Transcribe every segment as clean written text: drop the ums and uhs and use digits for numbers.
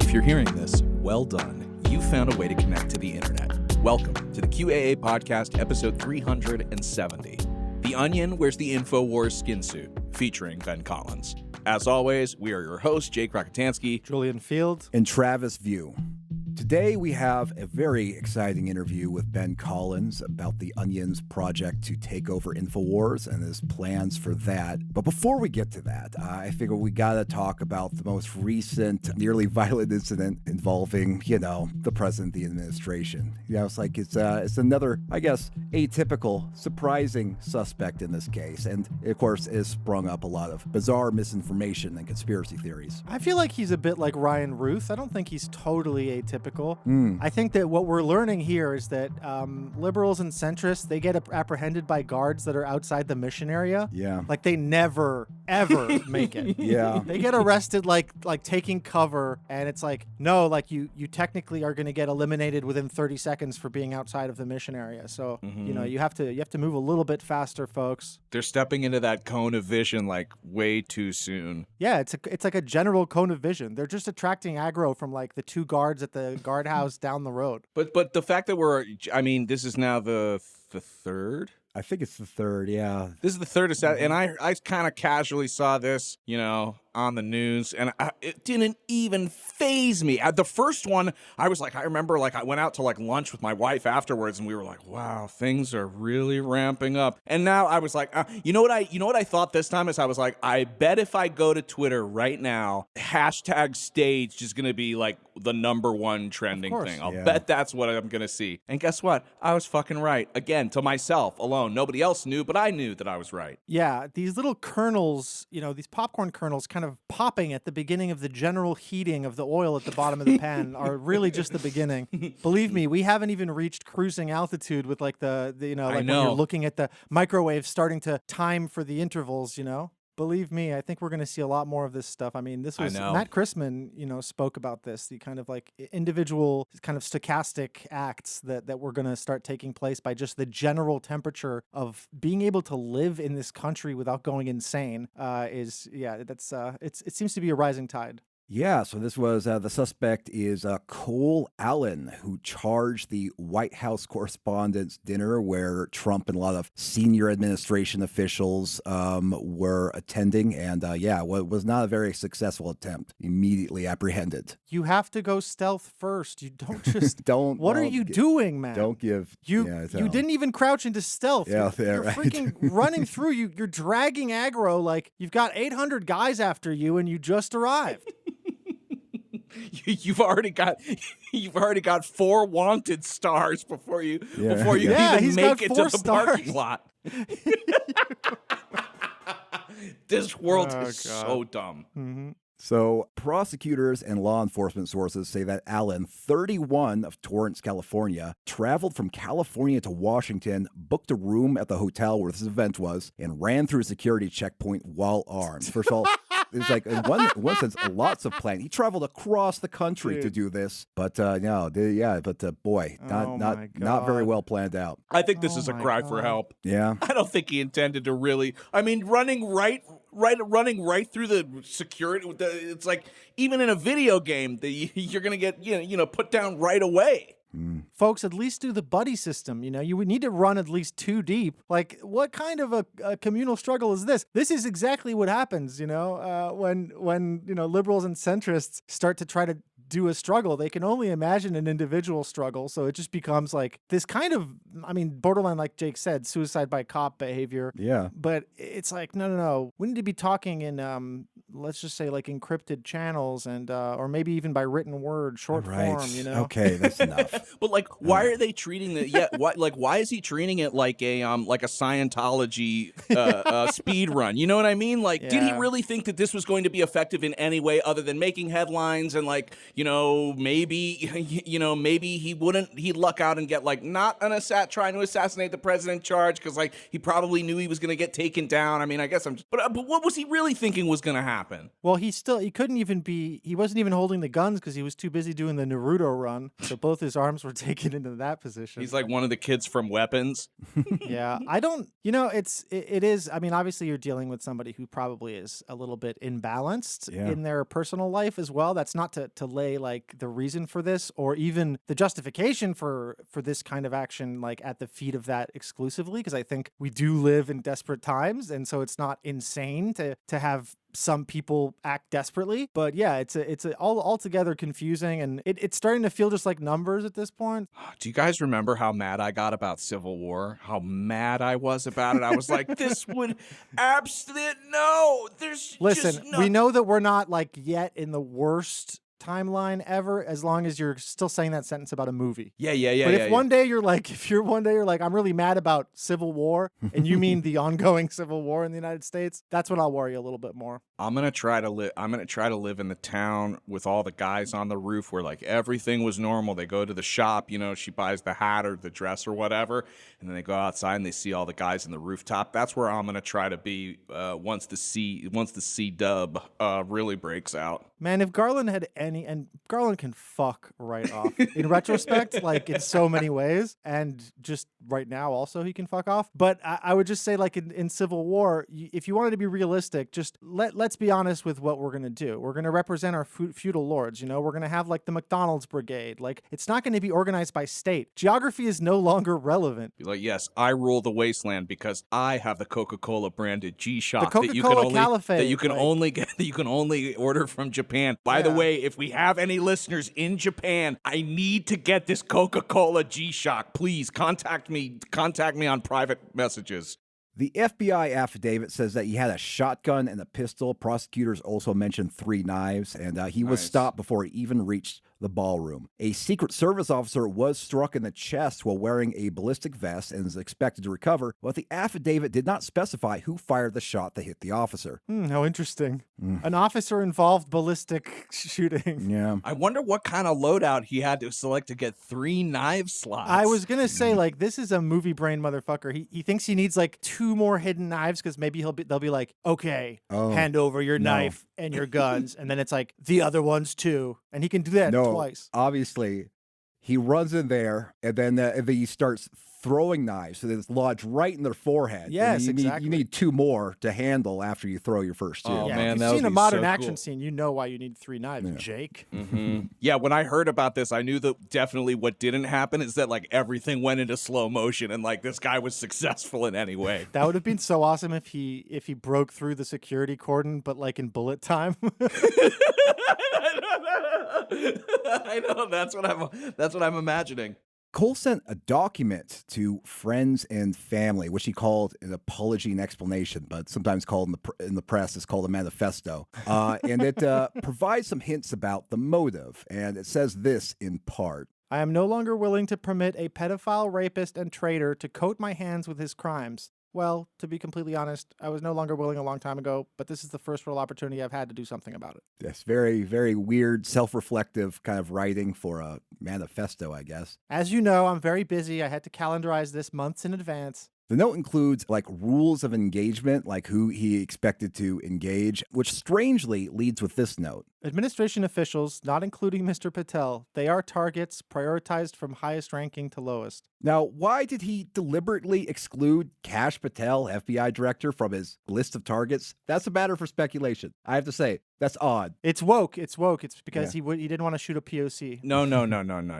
If you're hearing this, well done. You found a way to connect to the internet. Welcome to the QAA Podcast, episode 370. The Onion wears the Infowars Skinsuit, featuring Ben Collins. As always, we are your hosts, Jake Rakitansky, Julian Field, and Travis View. Today we have a very exciting interview with Ben Collins about the Onion's project to take over Infowars and his plans for that. But before we get to that, I figure we gotta talk about the most recent nearly violent incident involving, the president of the administration. It's another, I guess, atypical, surprising suspect in this case. And of course, it has sprung up a lot of bizarre misinformation and conspiracy theories. I feel like he's a bit like Ryan Ruth. I don't think he's totally atypical. I think that what we're learning here is that liberals and centrists, they get apprehended by guards that are outside the mission area. Yeah. Like they never, ever make it. Yeah. They get arrested like taking cover, and it's like, no, like you technically are going to get eliminated within 30 seconds for being outside of the mission area. So, you have to move a little bit faster, folks. They're stepping into that cone of vision like way too soon. Yeah, it's like a general cone of vision. They're just attracting aggro from like the two guards at the guardhouse down the road. But the fact that this is now the third? I think it's the third, yeah. This is the third, and I kind of casually saw this, on the news, and it didn't even faze me. The first one, I remember I went out to lunch with my wife afterwards, and we were like, wow, things are really ramping up. And now I was like, you know what I thought this time is I was like, I bet if I go to Twitter right now, hashtag staged is going to be like the number one trending thing. I'll bet that's what I'm going to see. And guess what? I was fucking right. Again, to myself alone. Nobody else knew, but I knew that I was right. Yeah, these little kernels, these popcorn kernels kind of popping at the beginning of the general heating of the oil at the bottom of the pan are really just the beginning. Believe me, we haven't even reached cruising altitude with when you're looking at the microwave starting to time for the intervals, Believe me, I think we're going to see a lot more of this stuff. I mean, this was Matt Chrisman, spoke about this, the kind of like individual kind of stochastic acts that were going to start taking place by just the general temperature of being able to live in this country without going insane. It seems to be a rising tide. Yeah, so this was, the suspect is Cole Allen, who charged the White House Correspondents' Dinner where Trump and a lot of senior administration officials were attending. And was not a very successful attempt. Immediately apprehended. You have to go stealth first. You don't just... What are you doing, man? Don't give... You didn't even crouch into stealth. Yeah, you're right. Freaking running through. You're dragging aggro like you've got 800 guys after you and you just arrived. You've already got 4 wanted stars before you even make it to the parking lot. This world is so dumb. Mm-hmm. So prosecutors and law enforcement sources say that Allen, 31 of Torrance, California, traveled from California to Washington, booked a room at the hotel where this event was, and ran through a security checkpoint while armed. First of all, there's in one sense, lots of planning. He traveled across the country to do this, but not very well planned out. I think this is a cry for help. Yeah. I don't think he intended to really. I mean, running right through the security. It's like even in a video game, you're gonna get put down right away. Folks, at least do the buddy system. You would need to run at least 2 deep. Like, what kind of a communal struggle is this? This is exactly what happens, when liberals and centrists start to try to do a struggle. They can only imagine an individual struggle. So it just becomes like this kind of, I mean, borderline, like Jake said, suicide by cop behavior. Yeah. But it's like, no. We need to be talking in, let's just say like encrypted channels and, or maybe even by written word, short form, you know? Okay, that's enough. But like, why are they treating the? Yeah, why is he treating it like a Scientology speed run? You know what I mean? Like, did he Yeah. really think that this was going to be effective in any way other than making headlines and like, maybe he'd luck out and get like not trying to assassinate the president charge because like he probably knew he was going to get taken down. I mean, I guess but what was he really thinking was going to happen? Well, he wasn't even holding the guns because he was too busy doing the Naruto run. So both his arms were taken into that position. He's like one of the kids from Weapons. Yeah, I don't, it is, I mean, obviously you're dealing with somebody who probably is a little bit imbalanced in their personal life as well. That's not to lay like the reason for this or even the justification for this kind of action like at the feet of that exclusively, because I think we do live in desperate times, and so it's not insane to have some people act desperately. But yeah, it's altogether confusing, and it's starting to feel just like numbers at this point. Do you guys remember how mad I got about Civil War? How mad I was about it? I was like, this would Listen, we know that we're not like yet in the worst timeline ever, as long as you're still saying that sentence about a movie. Yeah. But if one day you're like, I'm really mad about Civil War, and you mean the ongoing Civil War in the United States, that's when I'll worry a little bit more. I'm gonna try to live in the town with all the guys on the roof where like everything was normal. They go to the shop, she buys the hat or the dress or whatever, and then they go outside and they see all the guys in the rooftop. That's where I'm gonna try to be once the C dub really breaks out. Man, if Garland had and Garland can fuck right off. In retrospect, like in so many ways, and just right now also he can fuck off. But I would just say like in Civil War, if you wanted to be realistic, just let's be honest with what we're going to do. We're going to represent our feudal lords, We're going to have like the McDonald's brigade. Like it's not going to be organized by state. Geography is no longer relevant. Be like, yes, I rule the wasteland because I have the Coca-Cola branded G-Shock that you can only order from Japan. By the way, if we have any listeners in Japan, I need to get this Coca-Cola G-Shock. Please contact me on private messages. The FBI affidavit says that he had a shotgun and a pistol. Prosecutors also mentioned 3 knives, and he was stopped before he even reached the ballroom. A Secret Service officer was struck in the chest while wearing a ballistic vest and is expected to recover, but the affidavit did not specify who fired the shot that hit the officer. How interesting. An officer-involved ballistic shooting. Yeah. I wonder what kind of loadout he had to select to get 3 knife slots. I was going to say, like, this is a movie brain motherfucker. He thinks he needs, like, 2 more hidden knives because maybe they'll be like, okay, hand over your knife and your guns. And then it's like, the other ones too. And he can do that twice. Obviously, he runs in there and then he starts throwing knives, so it's lodged right in their forehead. Yes, exactly. You need 2 more to handle after you throw your first 2. Oh, yeah, man, if you've seen a modern action scene, you know why you need 3 knives, Jake. Mm-hmm. Yeah, when I heard about this, I knew that definitely what didn't happen is that like everything went into slow motion and like this guy was successful in any way. That would have been so awesome if he broke through the security cordon, but like in bullet time. I know, that's what I'm imagining. Cole sent a document to friends and family, which he called an apology and explanation, but sometimes called in the press, it's called a manifesto. And it provides some hints about the motive. And it says this in part. I am no longer willing to permit a pedophile, rapist, and traitor to coat my hands with his crimes. Well, to be completely honest, I was no longer willing a long time ago, but this is the first real opportunity I've had to do something about it. Yes, very, very weird, self-reflective kind of writing for a manifesto, I guess. As you know, I'm very busy. I had to calendarize this months in advance. The note includes like rules of engagement, like who he expected to engage, which strangely leads with this note. Administration officials, not including Mr. Patel, they are targets prioritized from highest ranking to lowest. Now, why did he deliberately exclude Kash Patel, FBI director, from his list of targets? That's a matter for speculation. I have to say, that's odd. It's woke. It's because he didn't want to shoot a POC. No.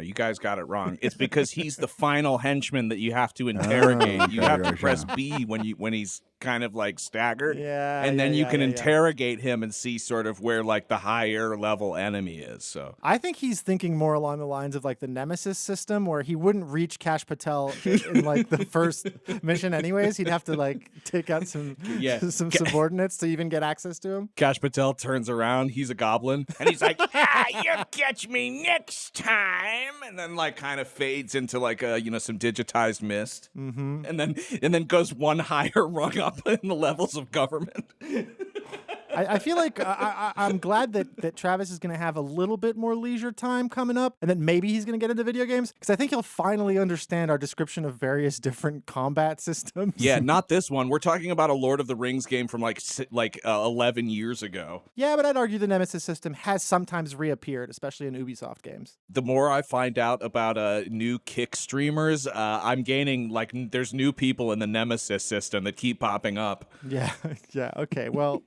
You guys got it wrong. It's because he's the final henchman that you have to interrogate. You have to press B when he's kind of like staggered. Yeah. And then you can interrogate him and see sort of where like the high higher level enemy is. So I think he's thinking more along the lines of like the Nemesis system, where he wouldn't reach Kash Patel in like the first mission anyways. He'd have to like take out some subordinates to even get access to him. Kash Patel turns around, he's a goblin, and he's like, you'll catch me next time, and then like kind of fades into like some digitized mist, and then goes one higher rung up in the levels of government. I feel like I'm glad that Travis is going to have a little bit more leisure time coming up, and that maybe he's going to get into video games, because I think he'll finally understand our description of various different combat systems. Yeah, not this one. We're talking about a Lord of the Rings game from like 11 years ago. Yeah, but I'd argue the Nemesis system has sometimes reappeared, especially in Ubisoft games. The more I find out about new kick streamers, I'm gaining like there's new people in the Nemesis system that keep popping up. Yeah, okay, well...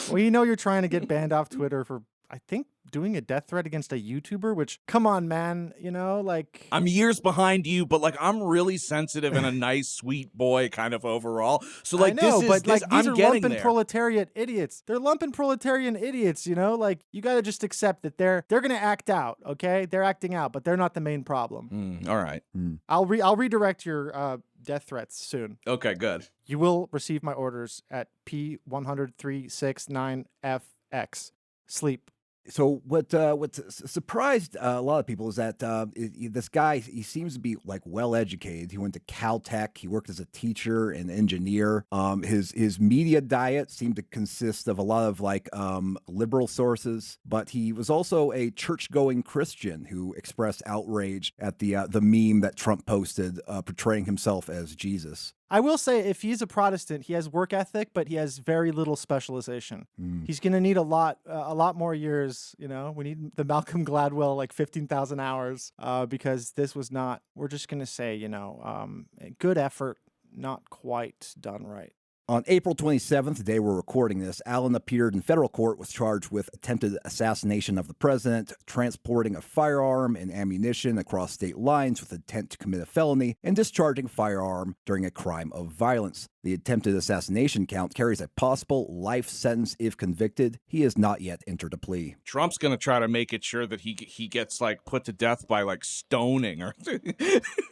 Well, you know you're trying to get banned off Twitter for, I think, doing a death threat against a YouTuber, which, come on, man, like... I'm years behind you, but, like, I'm really sensitive and a nice, sweet boy kind of overall. So, like, I know, these are getting lumpen there. proletariat idiots. They're lumpen proletarian idiots, Like, you gotta just accept that they're gonna act out, okay? They're acting out, but they're not the main problem. All right. I'll redirect your death threats soon. Okay, good. You will receive my orders at P100369FX. Sleep. So what surprised a lot of people is that this guy, he seems to be like well educated. He went to Caltech. He worked as a teacher and engineer. His media diet seemed to consist of a lot of like liberal sources, but he was also a church-going Christian who expressed outrage at the meme that Trump posted portraying himself as Jesus. I will say, if he's a Protestant, he has work ethic, but he has very little specialization. He's going to need a lot more years. We need the Malcolm Gladwell, like 15,000 hours, because this was not, we're just going to say, good effort, not quite done right. On April 27th, the day we're recording this, Allen appeared in federal court, was charged with attempted assassination of the president, transporting a firearm and ammunition across state lines with intent to commit a felony, and discharging a firearm during a crime of violence. The attempted assassination count carries a possible life sentence if convicted. He has not yet entered a plea. Trump's going to try to make it sure that he gets like put to death by like stoning or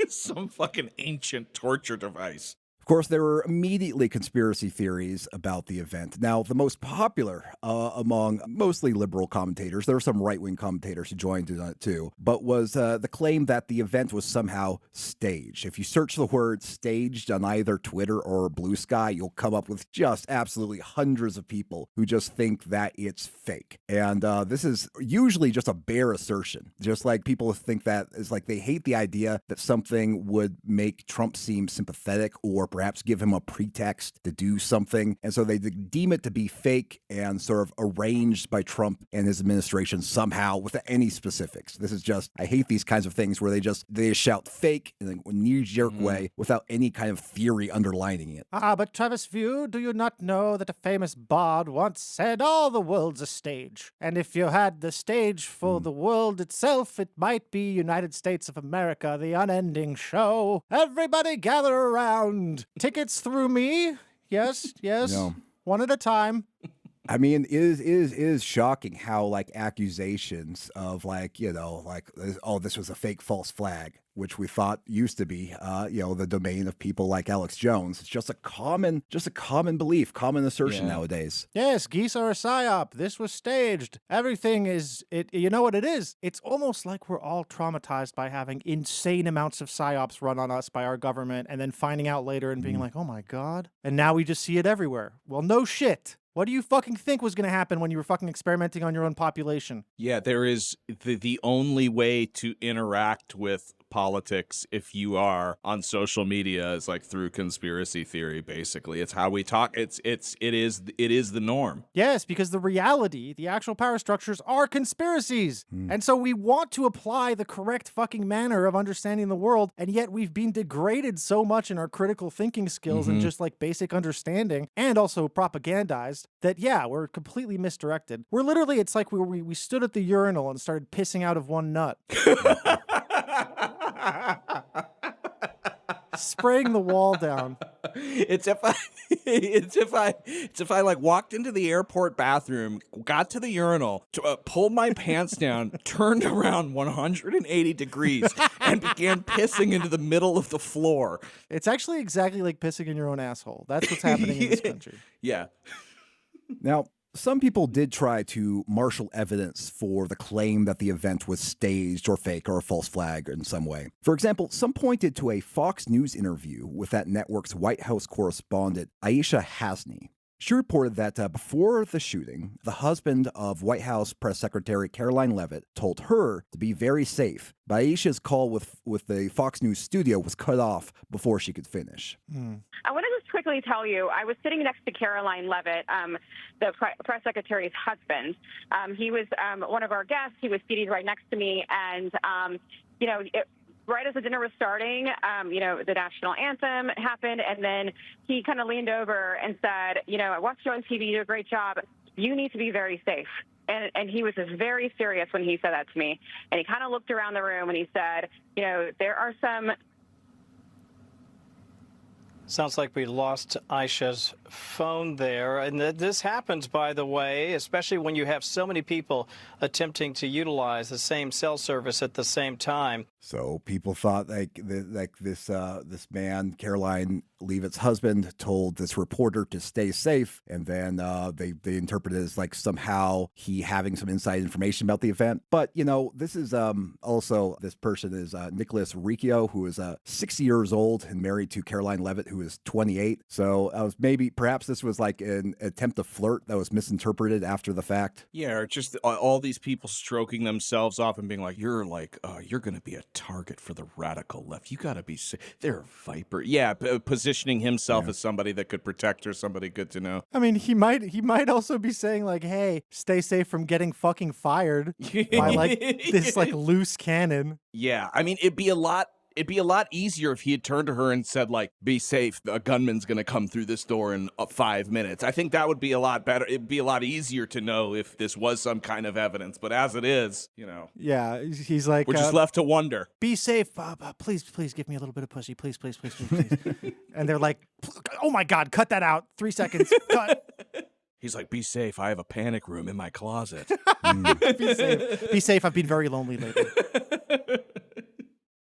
some fucking ancient torture device. Of course, there were immediately conspiracy theories about the event. Now, the most popular among mostly liberal commentators, there were some right-wing commentators who joined in on it too, but was the claim that the event was somehow staged. If you search the word staged on either Twitter or Blue Sky, you'll come up with just absolutely hundreds of people who just think that it's fake. And this is usually just a bare assertion. Just like people think that is like they hate the idea that something would make Trump seem sympathetic or perhaps give him a pretext to do something. And so they deem it to be fake and sort of arranged by Trump and his administration somehow without any specifics. This is just, I hate these kinds of things where they just shout fake in a knee-jerk way without any kind of theory underlining it. But Travis View, do you not know that a famous bard once said all the world's a stage? And if you had the stage for the world itself, it might be United States of America, the unending show. Everybody gather around. Tickets through me. Yes. No. One at a time. I mean, it is shocking how like accusations of like, oh, this was a fake false flag, which we thought used to be, the domain of people like Alex Jones. It's just a common belief, common assertion nowadays. Yes, geese are a psyop. This was staged. Everything is it. You know what it is? It's almost like we're all traumatized by having insane amounts of psyops run on us by our government, and then finding out later and being like, oh my God. And now we just see it everywhere. Well, no shit. What do you fucking think was going to happen when you were fucking experimenting on your own population? Yeah, there is the only way to interact with politics if you are on social media is like through conspiracy theory. Basically, it's how we talk. It is the norm. Yes, because the reality, the actual power structures are conspiracies. And so we want to apply the correct fucking manner of understanding the world, and yet we've been degraded so much in our critical thinking skills and just like basic understanding, and also propagandized, that we're completely misdirected. We're literally, it's like we stood at the urinal and started pissing out of one nut. spraying the wall down. It's if I like walked into the airport bathroom, got to the urinal, pulled my pants down, turned around 180 degrees, and began pissing into the middle of the floor. It's actually exactly like pissing in your own asshole. That's what's happening in this country. Yeah. Now, some people did try to marshal evidence for the claim that the event was staged or fake or a false flag in some way. For example, some pointed to a Fox News interview with that network's White House correspondent, Aisha Hasni. She reported that before the shooting, the husband of White House Press Secretary Caroline Leavitt told her to be very safe. But Aisha's call with the Fox News studio was cut off before she could finish. I want to just quickly tell you, I was sitting next to Caroline Leavitt, the press secretary's husband. He was one of our guests. He was seated right next to me, and right as the dinner was starting, the national anthem happened, and then he kind of leaned over and said, I watched you on TV, you do a great job. You need to be very safe. And he was just very serious when he said that to me. And he kind of looked around the room and he said, there are some... Sounds like we lost Aisha's phone there. And this happens, by the way, especially when you have so many people attempting to utilize the same cell service at the same time. So people thought this man, Caroline Leavitt's husband, told this reporter to stay safe, and then they interpreted it as like somehow he having some inside information about the event. But this is also, this person is Nicholas Riccio, who is 60 years old and married to Caroline Leavitt, who is 28. So perhaps this was like an attempt to flirt that was misinterpreted after the fact. Yeah, or just all these people stroking themselves off and being like, you're going to be a target for the radical left. You got to be safe. They're a viper. Yeah, positioning himself as somebody that could protect her, somebody good to know. I mean, he might also be saying like, hey, stay safe from getting fucking fired by like this like loose cannon. Yeah, I mean, it'd be a lot easier if he had turned to her and said, like, be safe, a gunman's going to come through this door in 5 minutes. I think that would be a lot better. It'd be a lot easier to know if this was some kind of evidence. But as it is, Yeah, he's like... we're just left to wonder. Be safe. Please give me a little bit of pussy. Please. And they're like, oh my God, cut that out. 3 seconds. Cut. He's like, be safe. I have a panic room in my closet. Be safe. Be safe. I've been very lonely lately.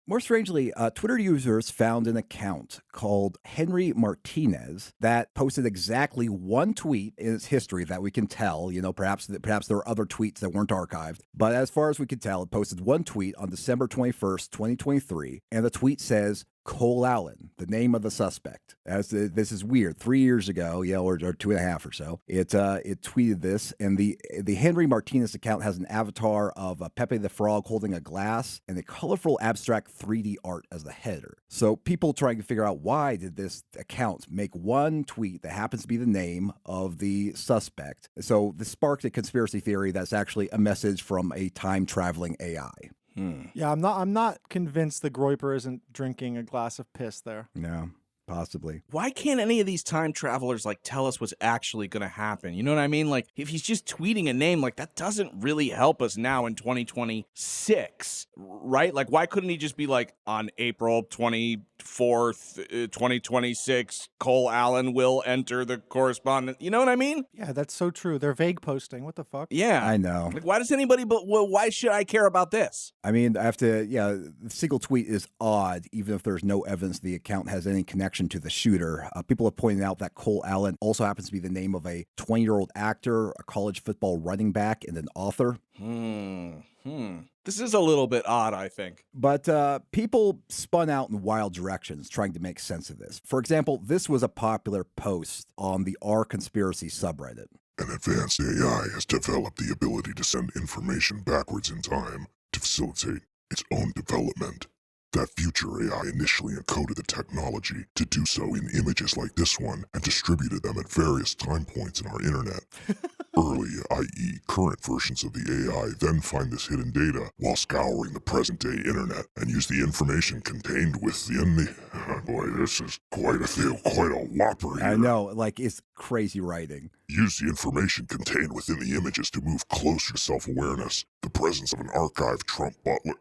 More strangely, Twitter users found an account called Henry Martinez that posted exactly one tweet in its history that we can tell. Perhaps there are other tweets that weren't archived. But as far as we can tell, it posted one tweet on December 21st, 2023. And the tweet says, Cole Allen, the name of the suspect. This is weird. 3 years ago, or 2.5 or so, it tweeted this, and the Henry Martinez account has an avatar of Pepe the Frog holding a glass and a colorful abstract 3D art as the header. So people trying to figure out why did this account make one tweet that happens to be the name of the suspect. So this sparked a conspiracy theory that's actually a message from a time-traveling AI. Yeah, I'm not convinced the Groiper isn't drinking a glass of piss there. No, possibly. Why can't any of these time travelers tell us what's actually going to happen? You know what I mean? Like, if he's just tweeting a name, that doesn't really help us now in 2026, right? Like, why couldn't he just be on April 24th, 2026, Cole Allen will enter the correspondent? You know what I mean? Yeah, that's so true. They're vague posting. What the fuck? Yeah. I know. Why does anybody, why should I care about this? I mean, the single tweet is odd, even if there's no evidence the account has any connection to the shooter. People have pointed out that Cole Allen also happens to be the name of a 20-year-old actor, a college football running back, and an author. This is a little bit odd, I think. But people spun out in wild directions trying to make sense of this. For example, this was a popular post on the R Conspiracy subreddit. An advanced AI has developed the ability to send information backwards in time to facilitate its own development. That future AI initially encoded the technology to do so in images like this one and distributed them at various time points in our internet. Early, i.e. current versions of the AI then find this hidden data while scouring the present-day internet and use the information contained within the... boy, this is quite a whopper here. I know, it's crazy writing. Use the information contained within the images to move closer to self-awareness. The presence of an archived Trump butler...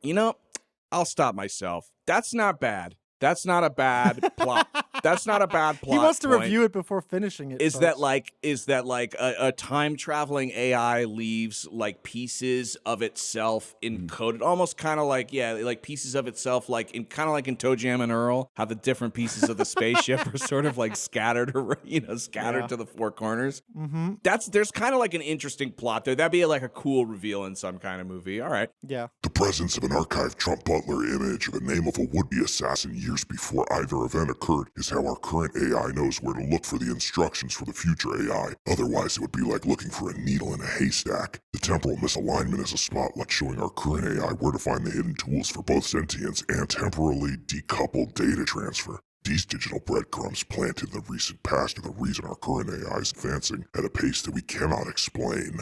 I'll stop myself. That's not bad. That's not a bad plot. That's not a bad plot. He wants to point. review it before finishing it. Is folks. that like a time traveling AI leaves like pieces of itself encoded, almost kind of like like pieces of itself, like in kind of like in Toe Jam and Earl, how the different pieces of the spaceship are sort of like scattered, scattered to the four corners. Mm-hmm. There's kind of like an interesting plot there. That'd be like a cool reveal in some kind of movie. All right. Yeah. The presence of an archived Trump Butler image of the name of a would-be assassin years before either event occurred is how our current AI knows where to look for the instructions for the future AI. Otherwise, it would be like looking for a needle in a haystack. The temporal misalignment is a spotlight showing our current AI where to find the hidden tools for both sentience and temporally decoupled data transfer. These digital breadcrumbs planted in the recent past are the reason our current AI is advancing at a pace that we cannot explain.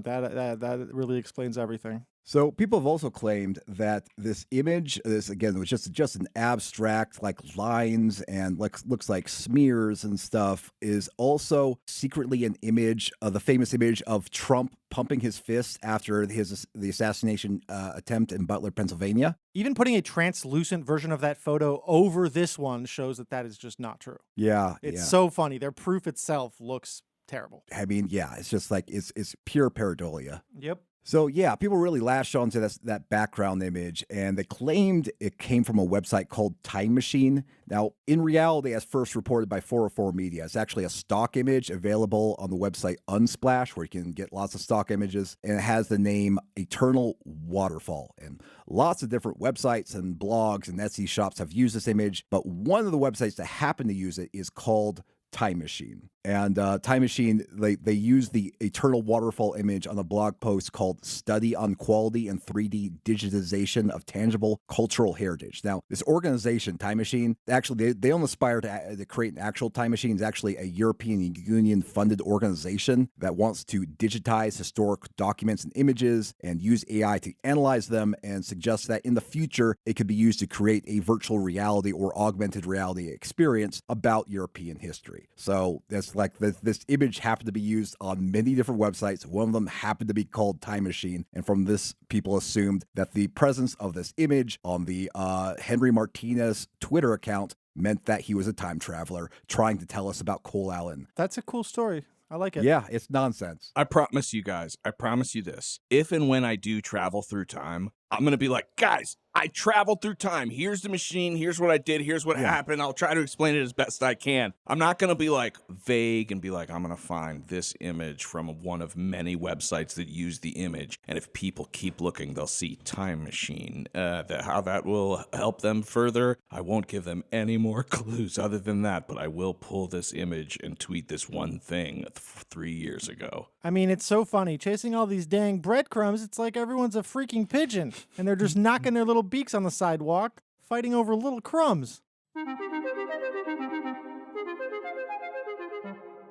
That really explains everything. So people have also claimed that this image, this again was just an abstract, like lines and looks like smears and stuff, is also secretly an image of the famous image of Trump pumping his fist after the assassination attempt in Butler, Pennsylvania. Even putting a translucent version of that photo over this one shows that is just not true. Yeah, it's so funny. Their proof itself looks terrible. I mean, yeah, it's just like it's pure pareidolia. Yep. So yeah, people really latched onto that background image, and they claimed it came from a website called Time Machine. Now, in reality, as first reported by 404 Media, it's actually a stock image available on the website Unsplash, where you can get lots of stock images, and it has the name Eternal Waterfall. And lots of different websites and blogs and Etsy shops have used this image, but one of the websites that happen to use it is called Time Machine. And Time Machine, they use the Eternal Waterfall image on a blog post called Study on Quality and 3D Digitization of Tangible Cultural Heritage. Now, this organization, Time Machine, actually, they don't aspire to create an actual time machine. It's actually a European Union-funded organization that wants to digitize historic documents and images and use AI to analyze them, and suggests that in the future, it could be used to create a virtual reality or augmented reality experience about European history. So that's like this image happened to be used on many different websites. One of them happened to be called Time Machine. And from this, people assumed that the presence of this image on the Henry Martinez Twitter account meant that he was a time traveler trying to tell us about Cole Allen. That's a cool story. I like it. Yeah, it's nonsense. I promise you guys, I promise you this. If and when I do travel through time, I'm going to be like, guys, I traveled through time. Here's the machine. Here's what I did. Here's what happened. I'll try to explain it as best I can. I'm not going to be like vague and be like, I'm going to find this image from one of many websites that use the image. And if people keep looking, they'll see Time Machine. How that will help them further, I won't give them any more clues other than that. But I will pull this image and tweet this one thing 3 years ago. I mean, it's so funny. Chasing all these dang breadcrumbs, it's like everyone's a freaking pigeon. And they're just knocking their little beaks on the sidewalk, fighting over little crumbs.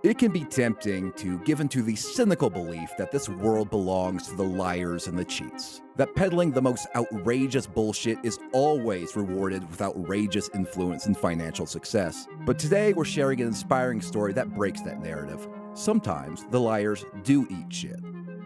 It can be tempting to give into the cynical belief that this world belongs to the liars and the cheats. That peddling the most outrageous bullshit is always rewarded with outrageous influence and financial success. But today we're sharing an inspiring story that breaks that narrative. Sometimes the liars do eat shit.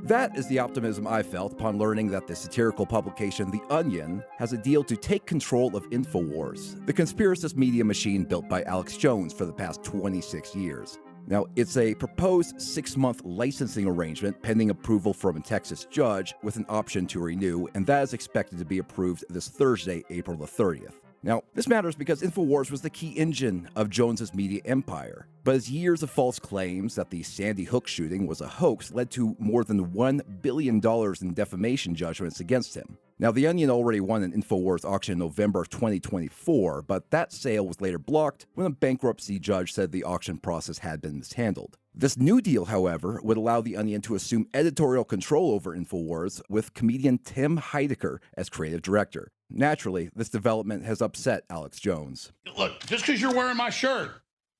That is the optimism I felt upon learning that the satirical publication The Onion has a deal to take control of Infowars, the conspiracist media machine built by Alex Jones for the past 26 years. Now, it's a proposed 6-month licensing arrangement pending approval from a Texas judge with an option to renew, and that is expected to be approved this Thursday, April the 30th. Now, this matters because Infowars was the key engine of Jones's media empire. But his years of false claims that the Sandy Hook shooting was a hoax led to more than $1 billion in defamation judgments against him. Now, The Onion already won an Infowars auction in November of 2024, but that sale was later blocked when a bankruptcy judge said the auction process had been mishandled. This new deal, however, would allow The Onion to assume editorial control over Infowars with comedian Tim Heidecker as creative director. Naturally, this development has upset Alex Jones. Look, just because you're wearing my shirt,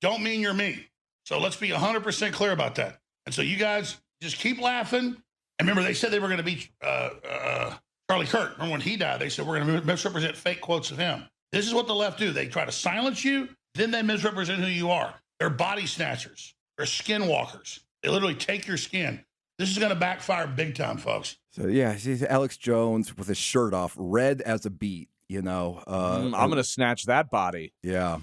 don't mean you're me. So let's be 100% clear about that. And so you guys just keep laughing. And remember, they said they were going to beat Charlie Kirk. Remember when he died, they said we're going to misrepresent fake quotes of him. This is what the left do. They try to silence you, then they misrepresent who you are. They're body snatchers. They're skinwalkers. They literally take your skin. This is going to backfire big time, folks. So yeah, see Alex Jones with his shirt off, red as a beet, you know. I'm going to snatch that body. Yeah.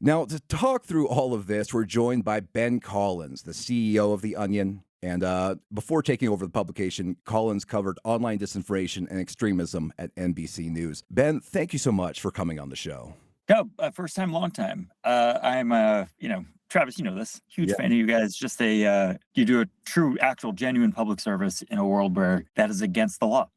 Now, to talk through all of this, we're joined by Ben Collins, the CEO of The Onion. And before taking over the publication, Collins covered online disinformation and extremism at NBC News. Ben, thank you so much for coming on the show. No, first time, long time. I'm, Travis, you know this, huge fan of you guys. Just you do a true, actual, genuine public service in a world where that is against the law.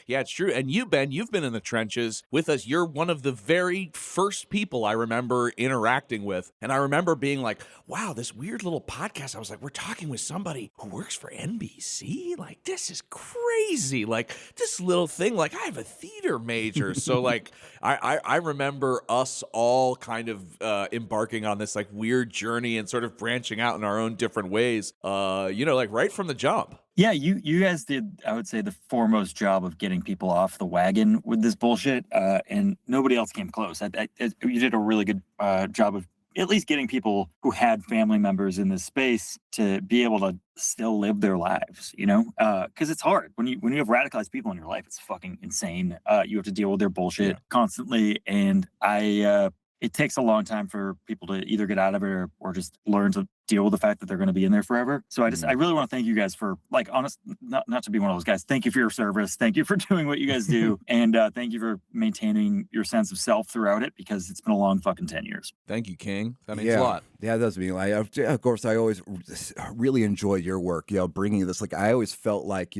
Yeah, it's true. And you, Ben, you've been in the trenches with us. You're one of the very first people I remember interacting with. And I remember being like, wow, this weird little podcast. I was like, we're talking with somebody who works for NBC? Like, this is crazy. Like, this little thing, like, I have a theater major. So, like, I remember us all kind of embarking on this, like, weird journey and sort of branching out in our own different ways, like, right from the jump. Yeah, you guys did, I would say, the foremost job of getting people off the wagon with this bullshit, and nobody else came close. You did a really good job of at least getting people who had family members in this space to be able to still live their lives, because it's hard when you have radicalized people in your life. It's fucking insane. You have to deal with their bullshit constantly, and it takes a long time for people to either get out of it or just learn to deal with the fact that they're going to be in there forever. So I really want to thank you guys for, like, not to be one of those guys. Thank you for your service. Thank you for doing what you guys do. And thank you for maintaining your sense of self throughout it, because it's been a long fucking 10 years. Thank you, King. That means a lot. Yeah, it does mean. Of course, I always really enjoy your work, bringing this. Like, I always felt like,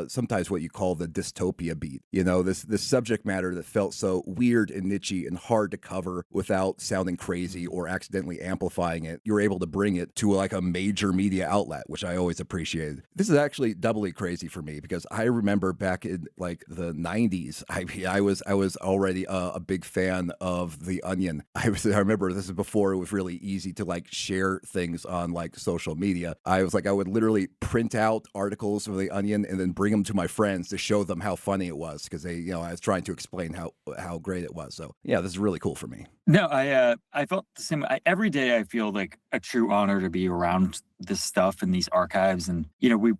sometimes what you call the dystopia beat, this subject matter that felt so weird and niche and hard to cover without sounding crazy or accidentally amplifying it. You were able to bring it to like a major media outlet, which I always appreciated. This is actually doubly crazy for me because I remember back in like the 90s, I was already a big fan of The Onion. I remember this is before it was really easy to like share things on like social media. I would literally print out articles of The Onion and then bring them to my friends to show them how funny it was, because I was trying to explain how great it was. So yeah, this is really cool for me. No, I felt the same. Every day I feel like a true honor to be around this stuff and these archives. And,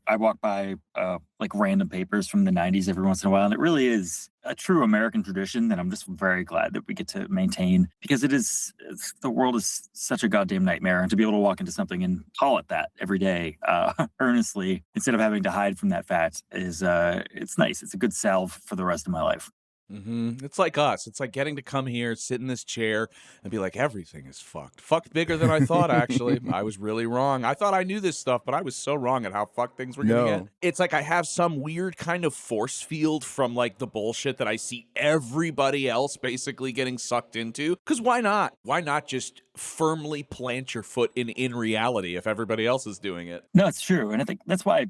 I walk by like random papers from the 90s every once in a while. And it really is a true American tradition that I'm just very glad that we get to maintain, because the world is such a goddamn nightmare. And to be able to walk into something and call it that every day, earnestly, instead of having to hide from that fact is, it's nice. It's a good salve for the rest of my life. Mm-hmm. It's like us. It's like getting to come here, sit in this chair, and be like, everything is fucked. Fucked bigger than I thought, actually. I was really wrong. I thought I knew this stuff, but I was so wrong at how fucked things were going to get. It's like I have some weird kind of force field from like the bullshit that I see everybody else basically getting sucked into. Because why not? Why not just firmly plant your foot in reality if everybody else is doing it? No, it's true. And I think that's why,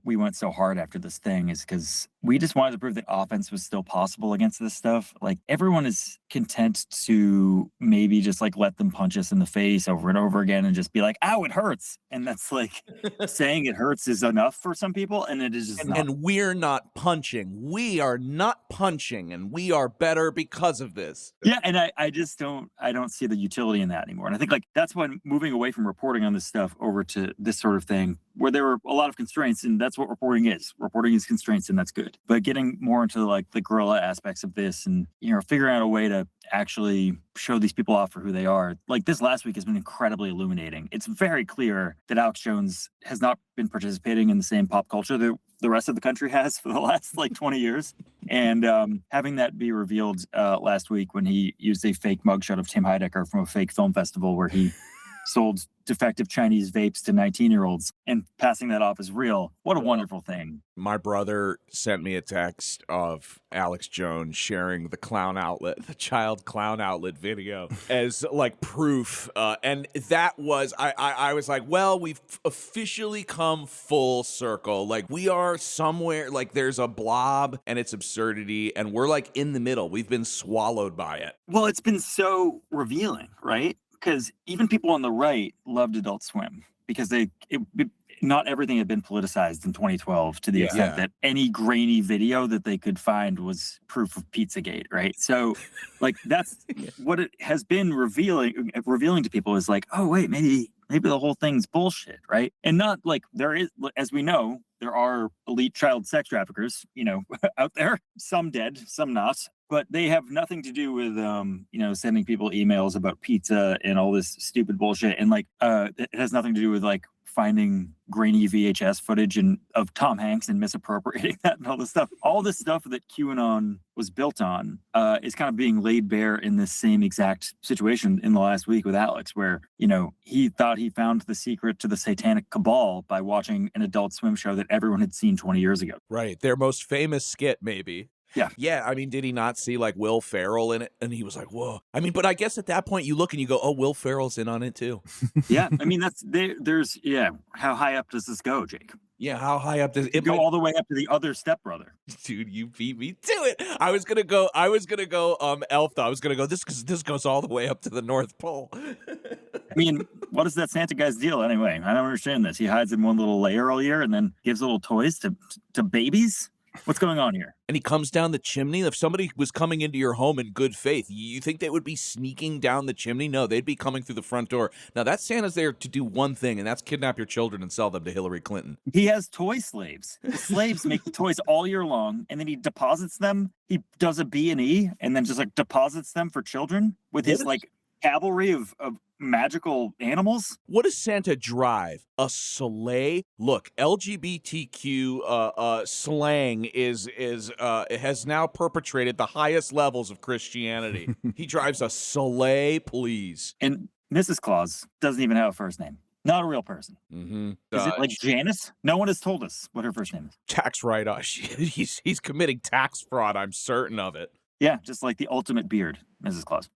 we went so hard after this thing, is because we just wanted to prove that offense was still possible against this stuff. Like, everyone is content to maybe just like let them punch us in the face over and over again and just be like, ow, it hurts. And that's like saying it hurts is enough for some people. And it is just not. And we're not punching. We are not punching, and we are better because of this. Yeah. And I don't see the utility in that anymore. And I think like that's when moving away from reporting on this stuff over to this sort of thing, where there were a lot of constraints, and that's what reporting is. Reporting is constraints, and that's good. But getting more into like the guerrilla aspects of this, and figuring out a way to actually show these people off for who they are. Like, this last week has been incredibly illuminating. It's very clear that Alex Jones has not been participating in the same pop culture that the rest of the country has for the last like 20 years. And having that be revealed last week when he used a fake mugshot of Tim Heidecker from a fake film festival where he sold defective Chinese vapes to 19-year-olds and passing that off as real. What a wonderful thing. My brother sent me a text of Alex Jones sharing the child clown outlet video as like proof. And that was, I was like, well, we've officially come full circle. Like, we are somewhere, like there's a blob and its absurdity, and we're like in the middle. We've been swallowed by it. Well, it's been so revealing, right? Because even people on the right loved Adult Swim because not everything had been politicized in 2012 to the extent that any grainy video that they could find was proof of Pizzagate, right? So, like, that's what it has been revealing to people is like, oh, wait, maybe the whole thing's bullshit, right? And not like there is, as we know, there are elite child sex traffickers, out there, some dead, some not. But they have nothing to do with, sending people emails about pizza and all this stupid bullshit. And it has nothing to do with finding grainy VHS footage of Tom Hanks and misappropriating that and all this stuff. All this stuff that QAnon was built on is kind of being laid bare in this same exact situation in the last week with Alex, where, he thought he found the secret to the satanic cabal by watching an Adult Swim show that everyone had seen 20 years ago. Right. Their most famous skit, maybe. Yeah. Yeah. I mean, did he not see Will Ferrell in it? And he was like, whoa. I mean, but I guess at that point you look and you go, oh, Will Ferrell's in on it too. Yeah. I mean, how high up does this go, Jake? Yeah, how high up does it go? All the way up to the other stepbrother. Dude, you beat me to it. I was gonna go elf though. I was gonna go this goes all the way up to the North Pole. I mean, what is that Santa guy's deal anyway? I don't understand this. He hides in one little layer all year and then gives little toys to babies? What's going on here? And he comes down the chimney. If somebody was coming into your home in good faith, you think they would be sneaking down the chimney? No, they'd be coming through the front door. Now, that Santa's there to do one thing, and that's kidnap your children and sell them to Hillary Clinton. He has toy slaves. The slaves make the toys all year long, and then he deposits them. He does a B&E and then just deposits them for children with his cavalry of magical animals. What does Santa drive? A sleigh? Look, LGBTQ slang has now perpetrated the highest levels of Christianity. He drives a sleigh, please. And Mrs. Claus doesn't even have a first name. Not a real person. Mm-hmm. Is it like Janice? No one has told us what her first name is. Tax write-off. He's committing tax fraud. I'm certain of it. Yeah, just like the ultimate beard, Mrs. Claus.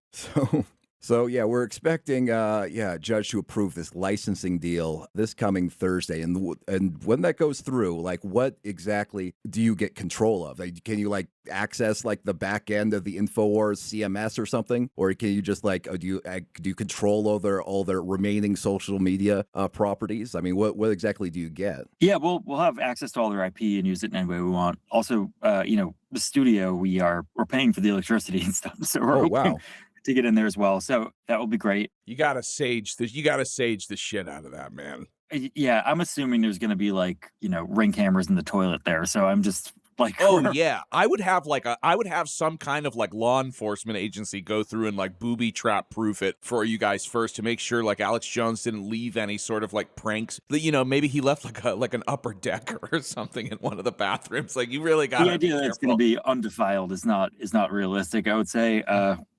So yeah, we're expecting a judge to approve this licensing deal this coming Thursday, and when that goes through, what exactly do you get control of? Can you access the back end of the Infowars CMS or something, or can you just do you control over all their remaining social media properties? I mean, what exactly do you get? Yeah, we'll have access to all their IP and use it in any way we want. Also, the studio we're paying for the electricity and stuff, so we're hoping to get in there as well. So that will be great. You gotta sage the shit out of that, man. Yeah, I'm assuming there's gonna be ring cameras in the toilet there. So I'm just oh yeah, I would have some kind of law enforcement agency go through and booby trap proof it for you guys first to make sure Alex Jones didn't leave any sort of pranks that maybe he left an upper decker or something in one of the bathrooms. You really got the idea that it's going to be undefiled is not realistic. I would say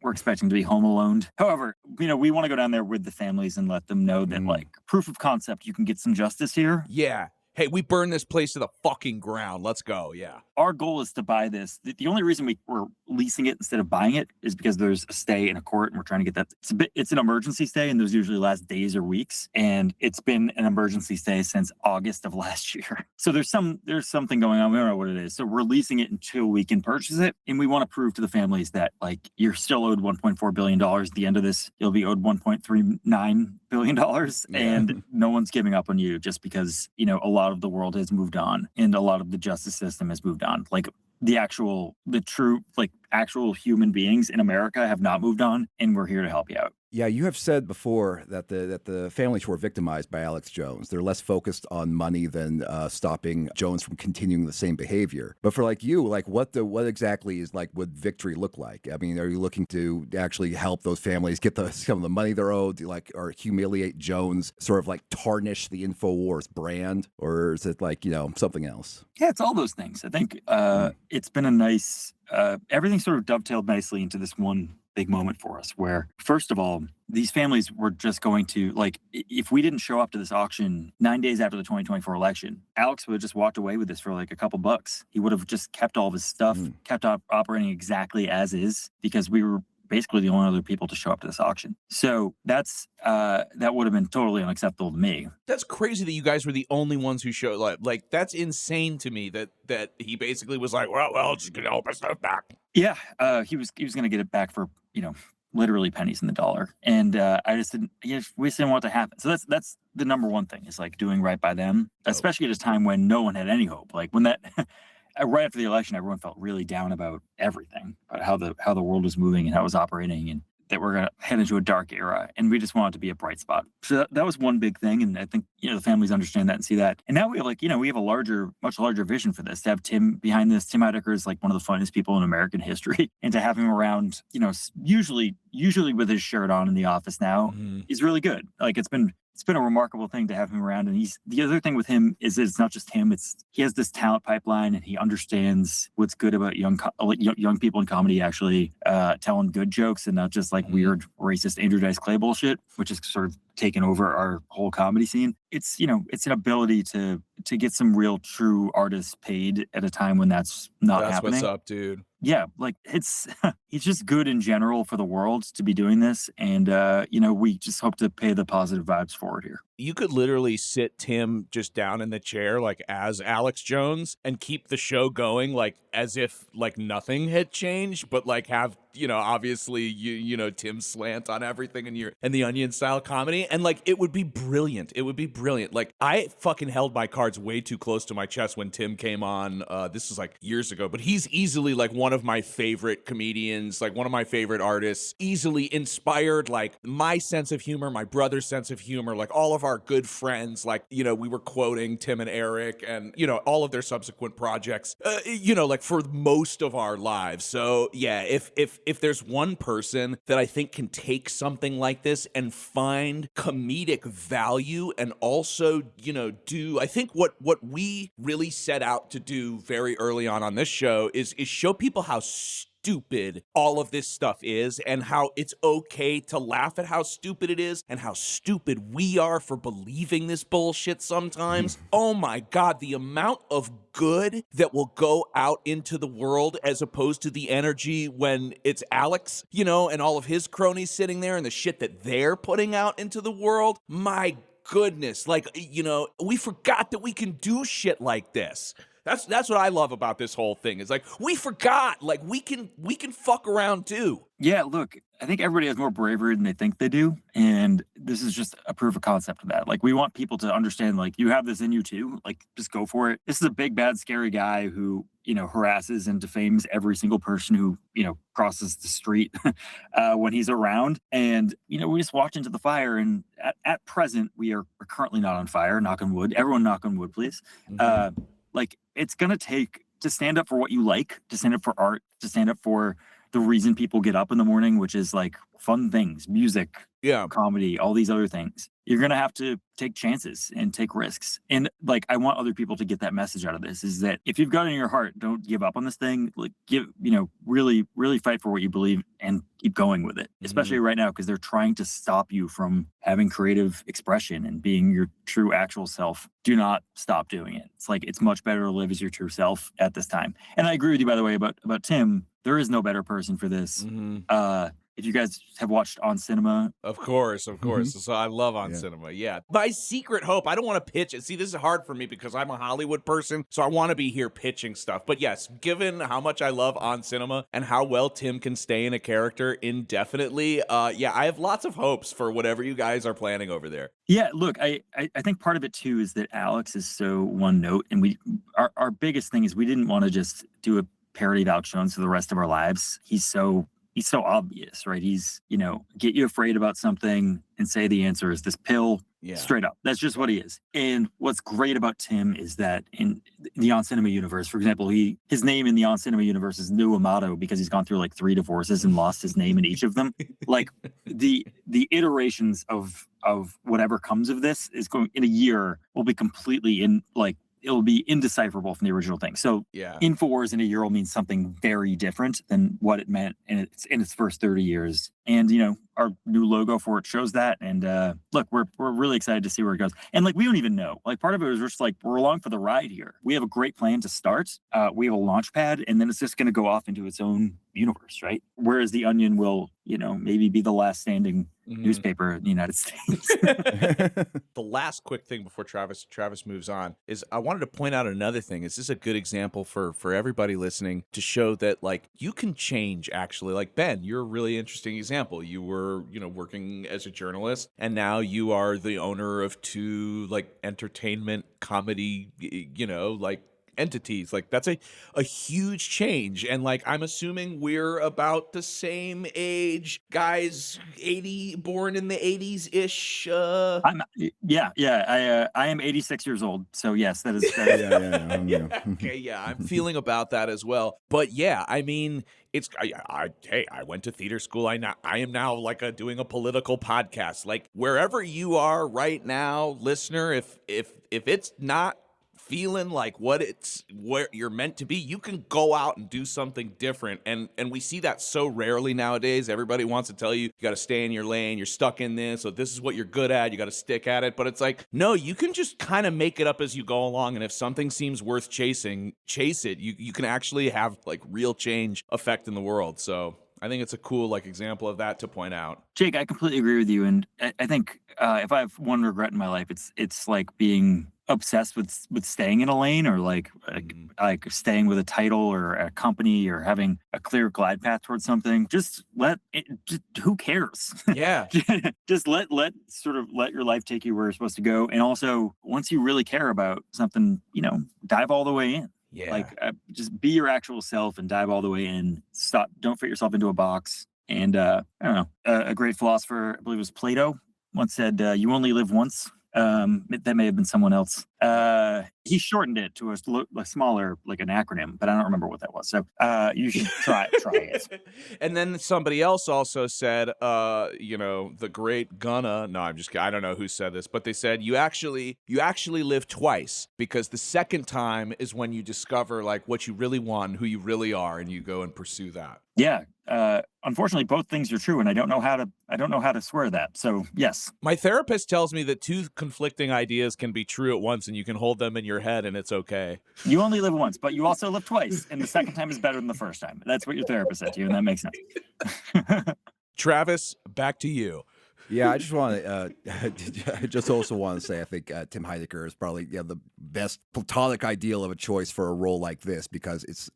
we're expecting to be home alone. However, we want to go down there with the families and let them know that proof of concept, you can get some justice here. Yeah. Hey, we burn this place to the fucking ground. Let's go. Yeah. Our goal is to buy this. The only reason we're leasing it instead of buying it is because there's a stay in a court and we're trying to get that. It's an emergency stay, and those usually last days or weeks. And it's been an emergency stay since August of last year. So there's something going on. We don't know what it is. So we're leasing it until we can purchase it. And we want to prove to the families that you're still owed $1.4 billion. At the end of this, you'll be owed $1.39 billion. And no one's giving up on you just because, a lot of the world has moved on and a lot of the justice system has moved on. The true actual human beings in America have not moved on, and we're here to help you out. Yeah, you have said before that the families were victimized by Alex Jones. They're less focused on money than stopping Jones from continuing the same behavior. But for you, what exactly is would victory look like? I mean, are you looking to actually help those families get some of the money they're owed, or humiliate Jones, sort of tarnish the Infowars brand, or is it something else? Yeah, it's all those things. I think it's been a nice. Everything sort of dovetailed nicely into this one big moment for us where, first of all, these families were just going to, if we didn't show up to this auction 9 days after the 2024 election, Alex would have just walked away with this for a couple bucks. He would have just kept all of his stuff, kept operating exactly as is, because we were basically the only other people to show up to this auction. So that would have been totally unacceptable to me. That's crazy that you guys were the only ones who showed up. That's insane to me that he basically was well, just gonna help us stuff back. Yeah, he was gonna get it back for literally pennies in the dollar, and we just didn't want it to happen. So that's the number one thing is doing right by them, especially at a time when no one had any hope. When that. Right after the election, everyone felt really down about everything, about how the world was moving and how it was operating. And that we're going to head into a dark era, and we just want it to be a bright spot. So that was one big thing, and I think the families understand that and see that. And now we have we have a much larger vision for this. To have Tim behind this, Tim Heidecker is like one of the funniest people in American history, and to have him around, usually with his shirt on in the office now, is really good. Like it's been a remarkable thing to have him around. And the other thing with him is that it's not just him. He has this talent pipeline, and he understands what's good about young people in comedy actually telling good jokes and not just like weird racist Andrew Dice Clay bullshit, which is sort of taken over our whole comedy scene. It's an ability to get some real true artists paid at a time when that's not happening. That's what's up, dude. Yeah, like he's just good in general for the world to be doing this, and we just hope to pay the positive vibes forward here. You could literally sit Tim just down in the chair like as Alex Jones and keep the show going like as if like nothing had changed, but like have obviously Tim slant on everything in the Onion style comedy, and like it would be brilliant. It would be brilliant. Like I fucking held my cards way too close to my chest when Tim came on. This was like years ago, but he's easily like one of my favorite comedians, like one of my favorite artists, easily inspired like my sense of humor, my brother's sense of humor, like all of our good friends, like, we were quoting Tim and Eric and, all of their subsequent projects, like for most of our lives. So yeah, if there's one person that I think can take something like this and find comedic value and also, do, I think what we really set out to do very early on this show is show people how stupid all of this stuff is and how it's okay to laugh at how stupid it is and how stupid we are for believing this bullshit sometimes. Oh my God, the amount of good that will go out into the world as opposed to the energy when it's Alex, and all of his cronies sitting there and the shit that they're putting out into the world. My goodness, like, we forgot that we can do shit like this. That's what I love about this whole thing. It's like we forgot, like we can fuck around too. Yeah, look, I think everybody has more bravery than they think they do, and this is just a proof of concept of that. Like we want people to understand, like you have this in you too. Like just go for it. This is a big, bad, scary guy who harasses and defames every single person who crosses the street when he's around, and we just watch into the fire. And at present, we're currently not on fire. Knock on wood. Everyone, knock on wood, please. Like it's going to take to stand up for what you like, to stand up for art, to stand up for the reason people get up in the morning, which is like fun things, music, comedy, all these other things. You're going to have to take chances and take risks. And like, I want other people to get that message out of this, is that if you've got it in your heart, don't give up on this thing. Like really, really fight for what you believe and keep going with it, especially right now, because they're trying to stop you from having creative expression and being your true actual self. Do not stop doing it. It's like, it's much better to live as your true self at this time. And I agree with you, by the way, about Tim. There is no better person for this. If you guys have watched On Cinema. Of course. So I love On Cinema. Yeah. My secret hope, I don't want to pitch it. See, this is hard for me because I'm a Hollywood person, so I want to be here pitching stuff. But yes, given how much I love On Cinema and how well Tim can stay in a character indefinitely, I have lots of hopes for whatever you guys are planning over there. Yeah, look, I think part of it too is that Alex is so one note, and our biggest thing is we didn't want to just do a parody of Alex Jones for the rest of our lives. He's so obvious, right? He's, get you afraid about something and say the answer is this pill. Yeah. Straight up. That's just what he is. And what's great about Tim is that in the On Cinema universe, for example, his name in the On Cinema universe is New Amato because he's gone through like 3 divorces and lost his name in each of them. Like the iterations of whatever comes of this is going in a year will be completely it'll be indecipherable from the original thing. So Infowars in a year will mean something very different than what it meant in its first 30 years. And, our new logo for it shows that. And look, we're really excited to see where it goes. And like, we don't even know. Like, part of it is just like, we're along for the ride here. We have a great plan to start. We have a launch pad, and then it's just going to go off into its own universe, right? Whereas the Onion will, maybe be the last standing newspaper in the United States. The last quick thing before Travis moves on is I wanted to point out another thing. Is this a good example for everybody listening to show that like you can change actually? Like Ben, you're a really interesting example. You were, working as a journalist, and now you are the owner of 2 like entertainment comedy, entities. Like that's a huge change. And like I'm assuming we're about the same age, guys, born in the 80s ish. I am 86 years old, so yes, that is Yeah, okay, yeah, I'm feeling about that as well. But yeah, I mean, it's I went to theater school. I am now like doing a political podcast. Like wherever you are right now, listener, if it's not feeling like where you're meant to be, you can go out and do something different. And we see that so rarely nowadays. Everybody wants to tell you got to stay in your lane, you're stuck in this, so this is what you're good at, you got to stick at it. But it's like, no, you can just kind of make it up as you go along. And if something seems worth chasing, chase it. You can actually have like real change effect in the world. So I think it's a cool like example of that to point out. Jake, I completely agree with you. And I think if I have one regret in my life, it's like being obsessed with staying in a lane, or like staying with a title or a company, or having a clear glide path towards something. Who cares? Yeah. Just let your life take you where it's supposed to go. And also, once you really care about something, dive all the way in. Yeah. Like just be your actual self and dive all the way in. Don't fit yourself into a box. And I don't know, a great philosopher, I believe it was Plato, once said, you only live once. That may have been someone else. He shortened it to a smaller, like an acronym, but I don't remember what that was. So you should try it. And then somebody else also said, the great Gunna. No, I don't know who said this, but they said you actually live twice, because the second time is when you discover like what you really want, and who you really are, and you go and pursue that. Yeah. Unfortunately, both things are true, and I don't know how to swear that. So yes. My therapist tells me that two conflicting ideas can be true at once, and you can hold them in your head, and it's okay. You only live once, but you also live twice, and the second time is better than the first time. That's what your therapist said to you, and that makes sense. Travis, back to you. Yeah, I just want to. I just also want to say, I think Tim Heidecker is probably the best platonic ideal of a choice for a role like this, because it's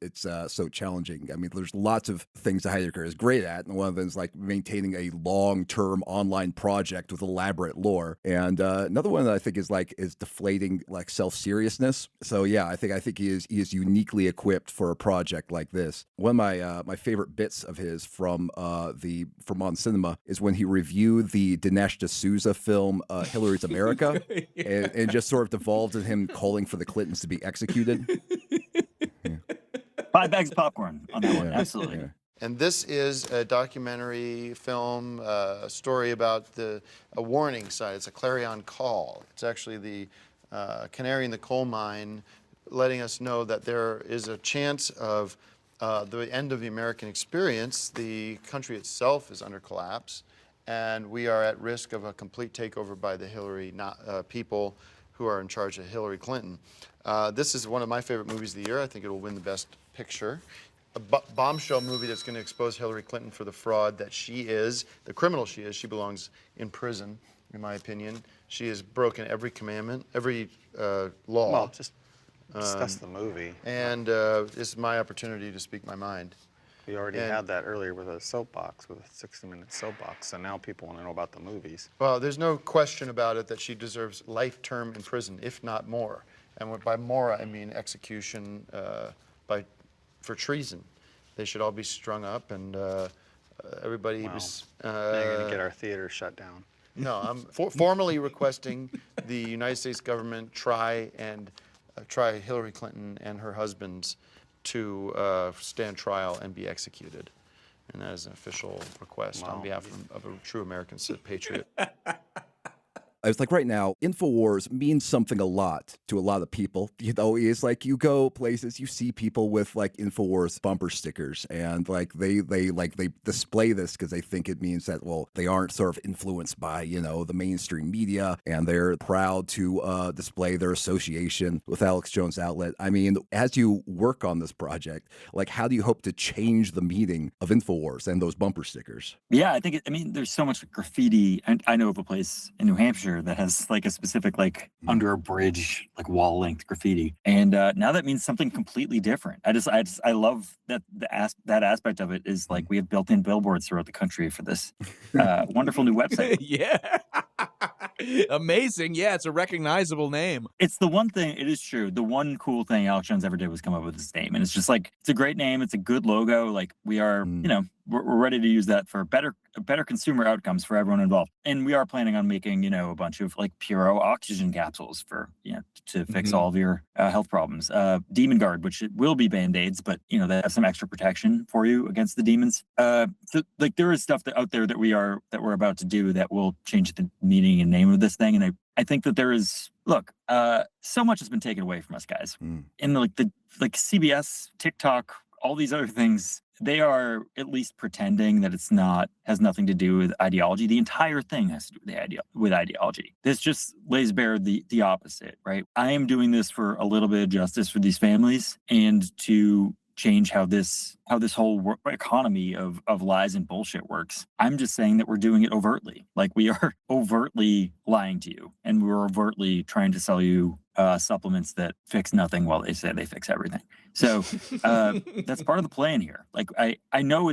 so challenging. I mean, there's lots of things that Heidecker is great at, and one of them is like maintaining a long-term online project with elaborate lore. And another one that I think is deflating like self-seriousness. So yeah, I think he is uniquely equipped for a project like this. One of my favorite bits of his from On Cinema is when he reviewed the Dinesh D'Souza film Hillary's America, and just sort of devolved in him calling for the Clintons to be executed. 5 bags of popcorn on that one, absolutely. Yeah. And this is a documentary film, a story about a warning sign. It's a clarion call. It's actually the canary in the coal mine, letting us know that there is a chance of the end of the American experience. The country itself is under collapse, and we are at risk of a complete takeover by the Hillary people who are in charge of Hillary Clinton. This is one of my favorite movies of the year. I think it will win the Best Picture. A bombshell movie that's going to expose Hillary Clinton for the fraud that she is, the criminal she is. She belongs in prison, in my opinion. She has broken every commandment, every law. Well, just discuss the movie. And this is my opportunity to speak my mind. We already had that earlier with a soapbox, with a 60-minute soapbox, and now people want to know about the movies. Well, there's no question about it that she deserves life term in prison, if not more. And by more, I mean execution for treason. They should all be strung up, and everybody was... They're going to get our theater shut down. No, I'm formally requesting the United States government try Hillary Clinton and her husband's to stand trial and be executed. And that is an official request on behalf of a true American patriot. I was like, right now, Infowars means something a lot to a lot of people. It's like you go places, you see people with like Infowars bumper stickers, and like they display this because they think it means that, well, they aren't sort of influenced by, the mainstream media, and they're proud to display their association with Alex Jones Outlet. I mean, as you work on this project, like, how do you hope to change the meaning of Infowars and those bumper stickers? Yeah, there's so much graffiti. And I know of a place in New Hampshire that has like a specific like under a bridge like wall length graffiti, and now that means something completely different. I love that that aspect of it is like we have built-in billboards throughout the country for this wonderful new website. Yeah. Amazing. Yeah, it's a recognizable name. It's the one thing, it is true. The one cool thing Alex Jones ever did was come up with this name. And it's just like, it's a great name. It's a good logo. Like we are, we're ready to use that for better consumer outcomes for everyone involved. And we are planning on making, a bunch of like Puro oxygen capsules for, to fix all of your health problems. Demon Guard, which it will be Band-Aids, but, they have some extra protection for you against the demons. So like there is stuff out there that we're about to do that will change the meaning and name of this thing. And I think that there is, so much has been taken away from us, guys. And like CBS, TikTok, all these other things, they are at least pretending that has nothing to do with ideology. The entire thing has to do with ideology. This just lays bare the opposite, right? I am doing this for a little bit of justice for these families and to change how this whole economy of lies and bullshit works. I'm just saying that we're doing it overtly. Like we are overtly lying to you, and we're overtly trying to sell you supplements that fix nothing while they say they fix everything. So that's part of the plan here. Like I know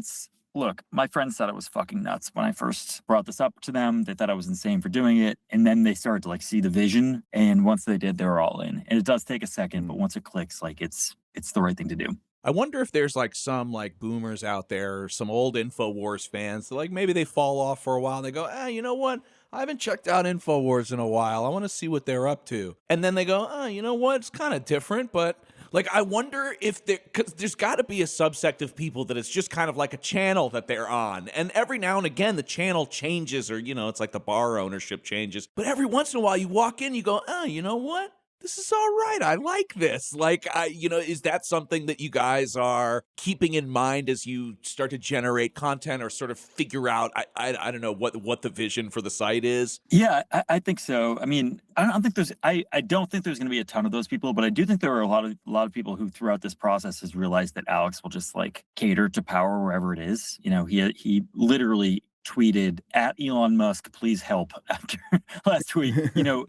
look, my friends thought it was fucking nuts when I first brought this up to them. They thought I was insane for doing it. And then they started to like see the vision. And once they did, they were all in. And it does take a second, but once it clicks, like it's the right thing to do. I wonder if there's like some like boomers out there, some old Infowars fans that like maybe they fall off for a while and they go, you know what? I haven't checked out Infowars in a while. I want to see what they're up to. And then they go, you know what? It's kind of different, but like, I wonder if because there's got to be a subsect of people that it's just kind of like a channel that they're on. And every now and again, the channel changes or, it's like the bar ownership changes. But every once in a while you walk in, you go, you know what? This is all right. I like this. Like, is that something that you guys are keeping in mind as you start to generate content or sort of figure out, I don't know, what the vision for the site is? Yeah, I think so. I mean, I don't think there's going to be a ton of those people, but I do think there are a lot of people who throughout this process has realized that Alex will just like cater to power wherever it is. He literally tweeted at Elon Musk, please help after last week.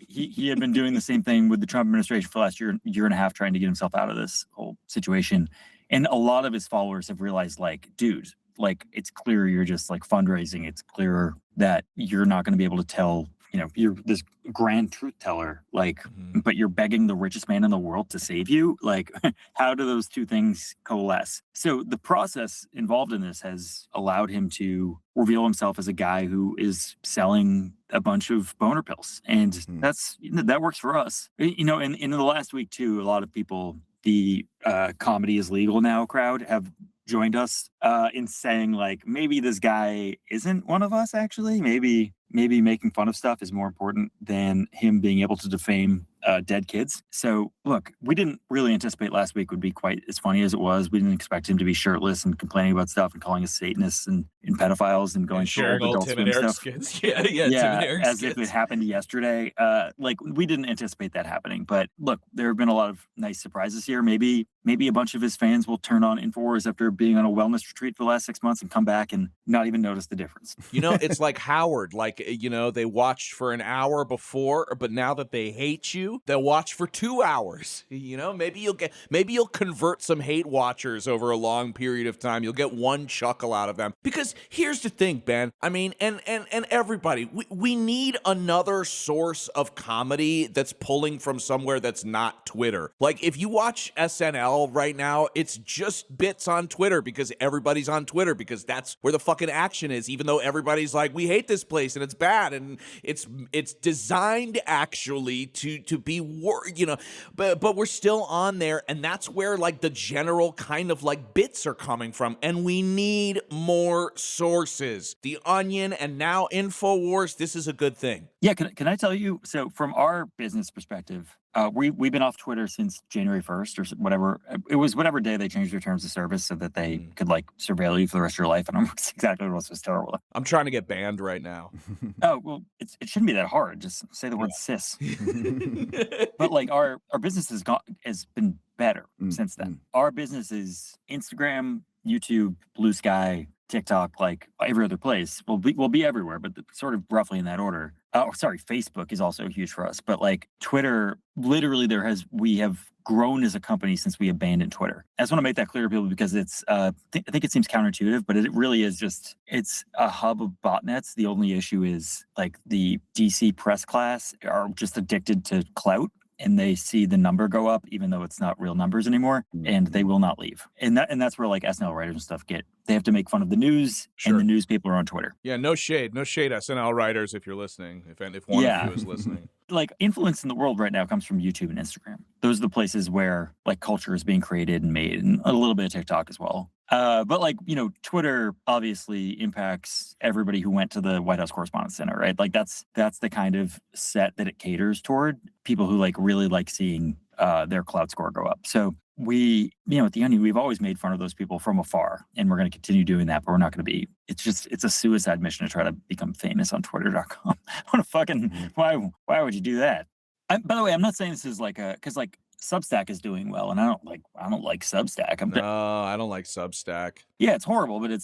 He had been doing the same thing with the Trump administration for the last year and a half, trying to get himself out of this whole situation. And a lot of his followers have realized like, dude, like it's clear you're just like fundraising. It's clear that you're not going to be able to tell, you're this grand truth teller, like, but you're begging the richest man in the world to save you. Like, how do those two things coalesce? So the process involved in this has allowed him to reveal himself as a guy who is selling a bunch of boner pills. And that works for us. In the last week too, a lot of people, the comedy is legal now crowd have joined us in saying like, maybe this guy isn't one of us actually. Maybe making fun of stuff is more important than him being able to defame dead kids. So look, we didn't really anticipate last week would be quite as funny as it was. We didn't expect him to be shirtless and complaining about stuff and calling us Satanists and pedophiles and going through old Adult Swim stuff. Kids. Yeah, Tim and Eric's as if it happened yesterday. Like we didn't anticipate that happening. But look, there have been a lot of nice surprises here. Maybe a bunch of his fans will turn on Infowars after being on a wellness retreat for the last 6 months and come back and not even notice the difference. It's like Howard, like, they watched for an hour before, but now that they hate you, they'll watch for 2 hours. Maybe you'll convert some hate watchers over a long period of time. You'll get one chuckle out of them. Because here's the thing, Ben. I mean, and everybody, we need another source of comedy that's pulling from somewhere that's not Twitter. Like, if you watch SNL right now, it's just bits on Twitter because everybody's on Twitter because that's where the fucking action is, even though everybody's like, we hate this place and it's bad and it's designed actually to be but we're still on there, and that's where like the general kind of like bits are coming from, and we need more sources. The Onion and now Infowars, this is a good thing. Yeah, can I tell you, so from our business perspective, we've been off Twitter since January 1st or whatever. It was whatever day they changed their terms of service so that they could like surveil you for the rest of your life. And I'm exactly what was terrible. I'm trying to get banned right now. Oh, well, it shouldn't be that hard. Just say the word cis. But like our business has been better since then. Our business is Instagram, YouTube, Blue Sky, TikTok, like every other place. We'll be everywhere, but sort of roughly in that order. Facebook is also huge for us, but like Twitter, literally we have grown as a company since we abandoned Twitter. I just want to make that clear to people because it's, I think it seems counterintuitive, but it really is it's a hub of botnets. The only issue is like the DC press class are just addicted to clout, and they see the number go up, even though it's not real numbers anymore, and they will not leave. And that's where like SNL writers and stuff they have to make fun of the news, and the news people are on Twitter. Yeah, no shade, SNL writers, if you're listening, if one of you is listening. Like influence in the world right now comes from YouTube and Instagram. Those are the places where like culture is being created and made, and a little bit of TikTok as well. But like, Twitter obviously impacts everybody who went to the White House Correspondents Center, right? Like that's the kind of set that it caters toward, people who like really like seeing their clout score go up. So we, at The Onion, we've always made fun of those people from afar, and we're going to continue doing that, but we're not going to be, it's a suicide mission to try to become famous on twitter.com. What a fucking, why would you do that? By the way, I'm not saying this is like because like Substack is doing well, and I don't like Substack. I don't like Substack. Yeah, it's horrible, but it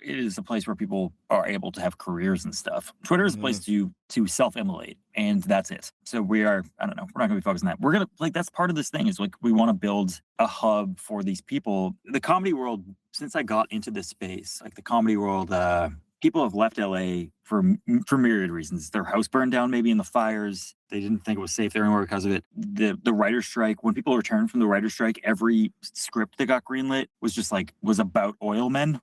is a place where people are able to have careers and stuff. Twitter is a place to self-immolate, and that's it. So we're not going to be focused on that. We're going to that's part of this thing is like we want to build a hub for these people. The comedy world, since I got into this space, like the comedy world, people have left LA for myriad reasons. Their house burned down, maybe in the fires. They didn't think it was safe there anymore because of it. The writer's strike, when people returned from the writer's strike, every script that got greenlit was about oil men.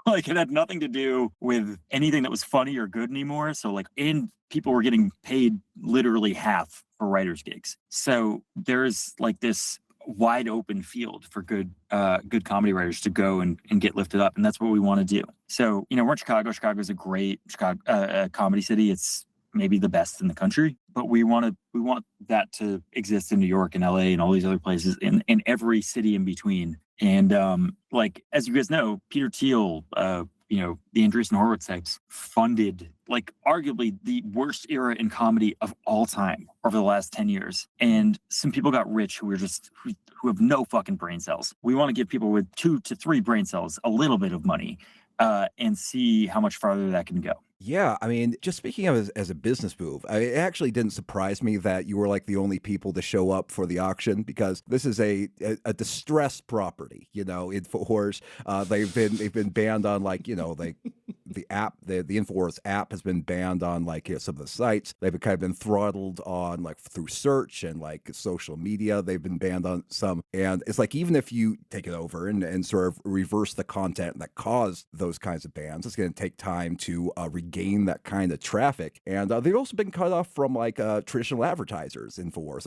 Like it had nothing to do with anything that was funny or good anymore. So like, and people were getting paid literally half for writers' gigs. So there's like this wide open field for good comedy writers to go and get lifted up, and that's what we want to do. So we're in Chicago. Chicago's a great comedy city. It's maybe the best in the country, but we want that to exist in New York and LA and all these other places, in every city in between. And like as you guys know, Peter Thiel, the Andreessen Horowitz types funded like arguably the worst era in comedy of all time over the last 10 years. And some people got rich who have no fucking brain cells. We want to give people with 2 to 3 brain cells a little bit of money and see how much farther that can go. Yeah, I mean, just speaking of as a business move, it actually didn't surprise me that you were like the only people to show up for the auction, because this is a distressed property. Infowars, they've been banned on like the app, the Infowars app has been banned on like some of the sites. They've kind of been throttled on like through search and like social media. They've been banned on some, and it's like even if you take it over and sort of reverse the content that caused those kinds of bans, it's going to take time to regain that kind of traffic. And they've also been cut off from like traditional advertisers, Infowars,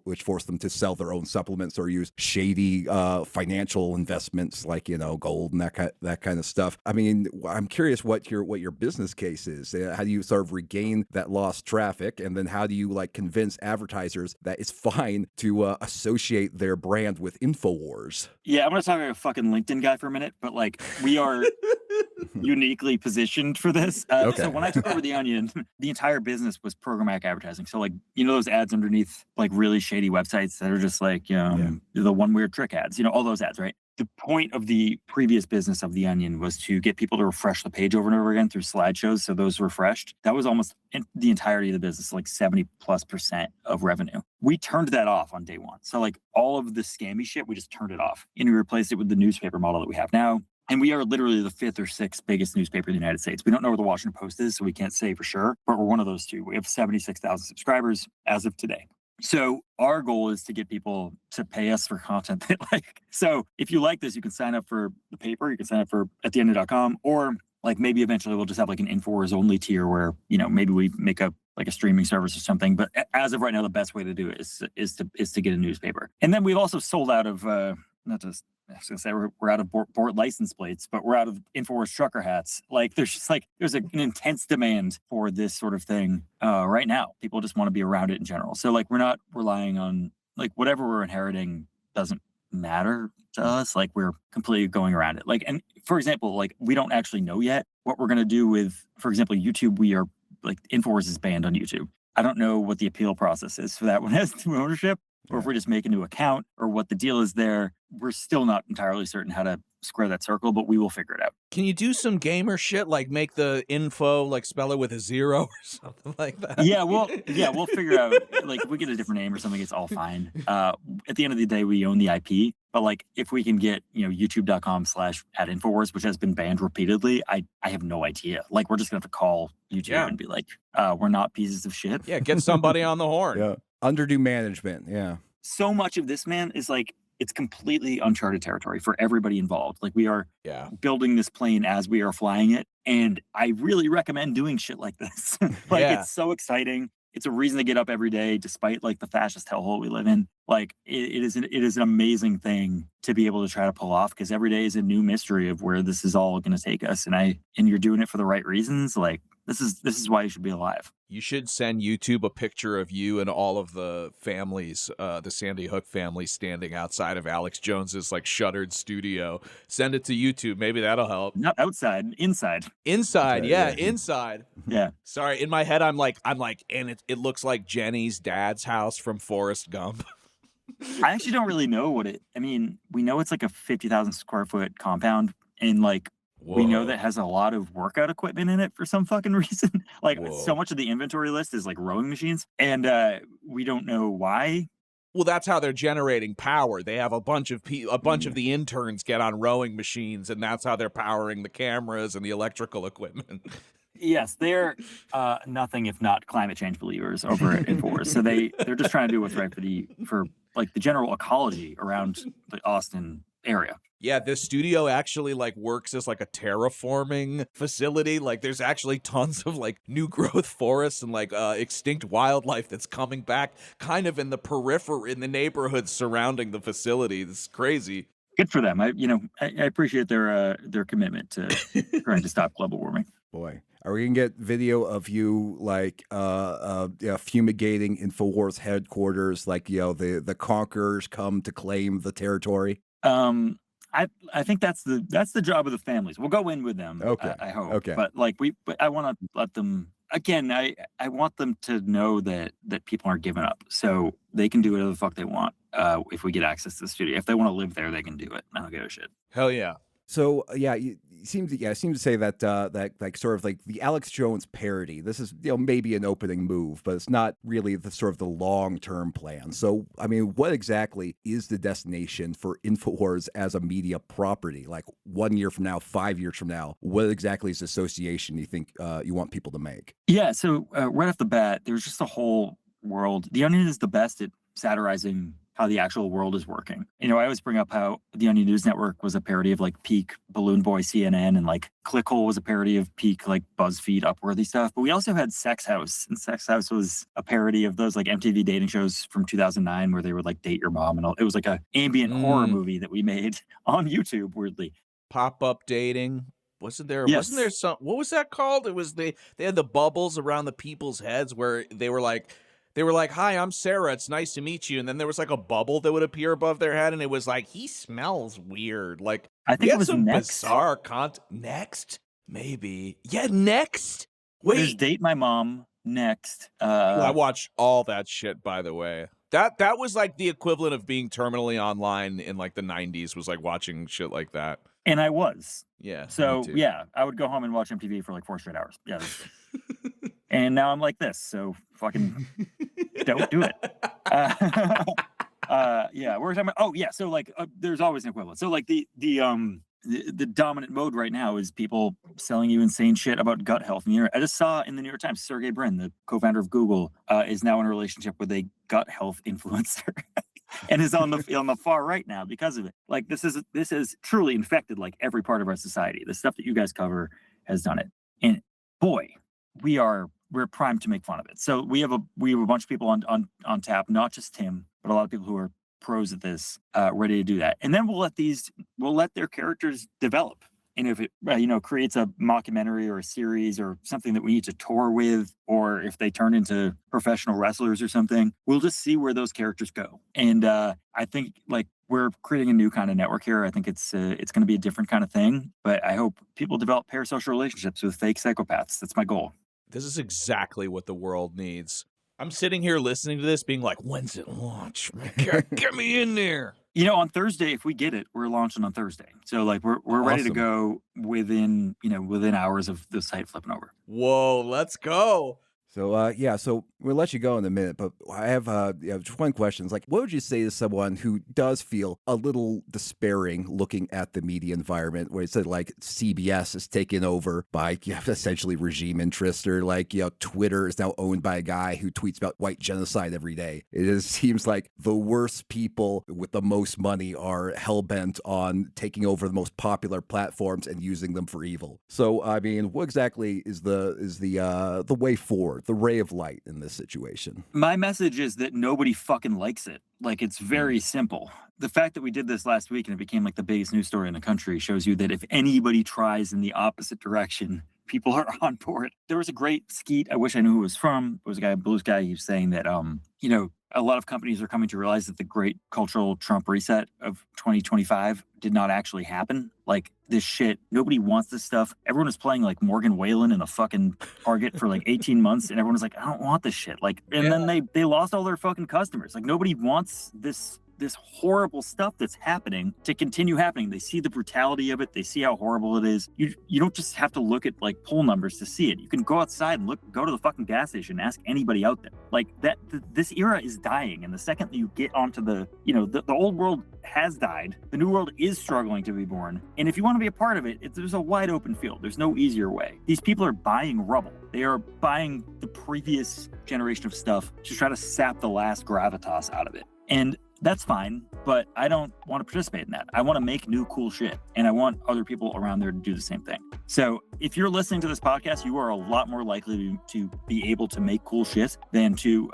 which forced them to sell their own supplements or use shady financial investments like gold and that kind of stuff. I mean, I'm curious what your business case is. How do you sort of regain that lost traffic, and then how do you like convince advertisers that it's fine to associate their brand with Infowars? Yeah, I'm gonna talk like a fucking LinkedIn guy for a minute, but like we are uniquely positioned for this. Okay. So when I took over The Onion, the entire business was programmatic advertising. So like, those ads underneath like really shady websites that are just like, the one weird trick ads, all those ads, right? The point of the previous business of The Onion was to get people to refresh the page over and over again through slideshows. So those refreshed. That was almost the entirety of the business, like 70+% of revenue. We turned that off on day one. So like all of the scammy shit, we just turned it off, and we replaced it with the newspaper model that we have now. And we are literally the 5th or 6th biggest newspaper in the United States. We don't know where the Washington Post is, so we can't say for sure, but we're one of those two. We have 76,000 subscribers as of today. So our goal is to get people to pay us for content they like. So if you like this, you can sign up for the paper. You can sign up for attheonion.com, or like maybe eventually we'll just have like an Infowars only tier where, maybe we make a streaming service or something. But as of right now, the best way to do it is to get a newspaper. And then we've also sold out of, I was gonna say we're out of board license plates, but we're out of Infowars trucker hats. Like there's an intense demand for this sort of thing right now. People just want to be around it in general. So like we're not relying on like whatever we're inheriting doesn't matter to us. Like we're completely going around it. Like, and for example, like we don't actually know yet what we're gonna do with, for example, YouTube. We are like Infowars is banned on YouTube. I don't know what the appeal process is for that one has to ownership. or if we just make a new account, or what the deal is there. We're still not entirely certain how to square that circle, but we will figure it out. Can you do some gamer shit, like make the info like spell it with a 0 or something like that? Yeah, we'll figure out, like, if we get a different name or something, it's all fine. At the end of the day, we own the IP, but like, if we can get, youtube.com/@Infowars, which has been banned repeatedly, I have no idea. Like, we're just gonna have to call YouTube and be like, we're not pieces of shit. Yeah, get somebody on the horn. Yeah. Underdue management. Yeah. So much of this, man, is like, it's completely uncharted territory for everybody involved. Like, we are building this plane as we are flying it. And I really recommend doing shit like this. It's so exciting. It's a reason to get up every day, despite like the fascist hellhole we live in. Like, it is an amazing thing to be able to try to pull off, because every day is a new mystery of where this is all going to take us. And you're doing it for the right reasons. Like, this is why you should be alive. You should send YouTube a picture of you and all of the families, the Sandy Hook family, standing outside of Alex Jones's like shuttered studio. Send it to YouTube. Maybe that'll help. Not outside, inside. Inside, inside. Yeah. Sorry, in my head, I'm like, and it looks like Jenny's dad's house from Forrest Gump. I actually don't really know we know it's like a 50,000 square foot compound, and like, we know that has a lot of workout equipment in it for some fucking reason. Like, so much of the inventory list is like rowing machines, and we don't know why. Well, that's how they're generating power. They have a bunch of the interns get on rowing machines, and that's how they're powering the cameras and the electrical equipment. Yes, they're nothing if not climate change believers over at Infowars. So they're just trying to do what's right for like the general ecology around the Austin area. Yeah, this studio actually like works as like a terraforming facility. Like, there's actually tons of like new growth forests and like extinct wildlife that's coming back kind of in the periphery, in the neighborhoods surrounding the facility. It's crazy. Good for them. I appreciate their commitment to trying to stop global warming. Boy, are we gonna get video of you like fumigating Infowars headquarters, like the conquerors come to claim the territory? I think that's the job of the families. We'll go in with them. Okay. I hope. Okay. But I want to let them, again, I want them to know that people aren't giving up. So they can do whatever the fuck they want if we get access to the studio. If they want to live there, they can do it. I don't give a shit. Hell yeah. So you seem to say that like sort of like the Alex Jones parody. This is maybe an opening move, but it's not really the sort of the long-term plan. So I mean, what exactly is the destination for Infowars as a media property? Like 1 year from now, 5 years from now, what exactly is the association you think you want people to make? Yeah. So right off the bat, there's just a whole world. The Onion is the best at satirizing how the actual world is working. I always bring up how the Onion News Network was a parody of like peak Balloon Boy CNN, and like Clickhole was a parody of peak like BuzzFeed Upworthy stuff. But we also had Sex House, and Sex House was a parody of those like MTV dating shows from 2009 where they would like date your mom, and all. It was like a ambient horror movie that we made on YouTube, weirdly. Pop-up dating. Wasn't there some, what was that called? It was they had the bubbles around the people's heads where they were like, hi, I'm Sarah. It's nice to meet you. And then there was like a bubble that would appear above their head. And it was like, he smells weird. Like, I think it was some Next. Bizarre Next? Maybe. Yeah, Next. Wait. There's Date My Mom, Next. I watched all that shit, by the way. That was like the equivalent of being terminally online in like the 90s, was like watching shit like that. And I was. Yeah. So yeah, I would go home and watch MTV for like 4 straight hours. Yeah. And now I'm like this, so fucking don't do it. Yeah, we're talking about. Oh yeah, so like there's always an equivalent. So like the dominant mode right now is people selling you insane shit about gut health. And I just saw in the New York Times, Sergey Brin, the co-founder of Google, is now in a relationship with a gut health influencer. And is on the far right now because of it. Like this has truly infected like every part of our society. The stuff that you guys cover has done it. And boy, we're primed to make fun of it. So we have a bunch of people on tap, not just Tim, but a lot of people who are pros at this, ready to do that. And then we'll let their characters develop. And if it creates a mockumentary or a series or something that we need to tour with, or if they turn into professional wrestlers or something, we'll just see where those characters go. And I think like we're creating a new kind of network here. I think it's going to be a different kind of thing. But I hope people develop parasocial relationships with fake psychopaths. That's my goal. This is exactly what the world needs. I'm sitting here listening to this being like, when's it launch? Get me in there. You know, on Thursday, if we get it, we're launching on Thursday. So like we're ready to Awesome. go within hours of the site flipping over. Whoa, let's go. So, so we'll let you go in a minute, but I have just one question. It's like, what would you say to someone who does feel a little despairing looking at the media environment where it said like CBS is taken over by essentially regime interests, or like, Twitter is now owned by a guy who tweets about white genocide every day. It just seems like the worst people with the most money are hell-bent on taking over the most popular platforms and using them for evil. So, I mean, what exactly is the way forward? The ray of light in this situation? My message is that nobody fucking likes it. Like, it's very simple. The fact that we did this last week and it became like the biggest news story in the country shows you that if anybody tries in the opposite direction, people are on board. There was a great skeet. I wish I knew who it was from. It was a guy, a blues guy. He was saying that, a lot of companies are coming to realize that the great cultural Trump reset of 2025 did not actually happen. Like, this shit, nobody wants this stuff. Everyone is playing like Morgan Whalen in a fucking Target for like 18 months, and everyone was like, I don't want this shit. Like, and then they lost all their fucking customers. Like, nobody wants this horrible stuff that's happening to continue happening. They see the brutality of it. They see how horrible it is. You don't just have to look at like poll numbers to see it. You can go outside and go to the fucking gas station and ask anybody out there. Like this era is dying. And the second that you get onto the old world has died. The new world is struggling to be born. And if you want to be a part of it, there's a wide open field. There's no easier way. These people are buying rubble. They are buying the previous generation of stuff to try to sap the last gravitas out of it. And that's fine, but I don't want to participate in that. I want to make new cool shit, and I want other people around there to do the same thing. So if you're listening to this podcast, you are a lot more likely to be able to make cool shit than to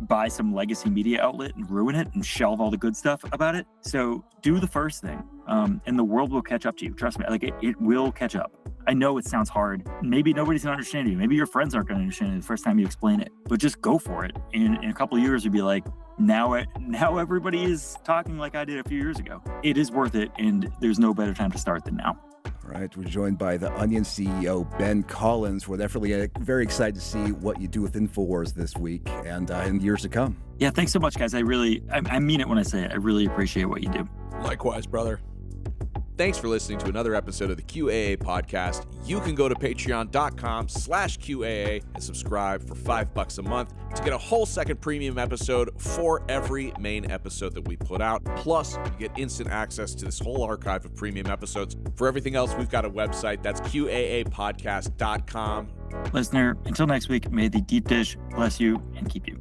buy some legacy media outlet and ruin it and shelve all the good stuff about it. So do the first thing, and the world will catch up to you. Trust me, like it will catch up. I know it sounds hard. Maybe nobody's gonna understand you. Maybe your friends aren't gonna understand it the first time you explain it. But just go for it. In a couple of years, you'll be like, now everybody is talking like I did a few years ago. It is worth it, and there's no better time to start than now. All right, we're joined by the Onion CEO, Ben Collins. We're definitely very excited to see what you do with Infowars this week and in years to come. Yeah, thanks so much, guys. I mean it when I say it. I really appreciate what you do. Likewise, brother. Thanks for listening to another episode of the QAA podcast. You can go to patreon.com/QAA and subscribe for $5 a month to get a whole second premium episode for every main episode that we put out. Plus, you get instant access to this whole archive of premium episodes. For everything else, we've got a website. That's QAApodcast.com. Listener, until next week, may the deep dish bless you and keep you.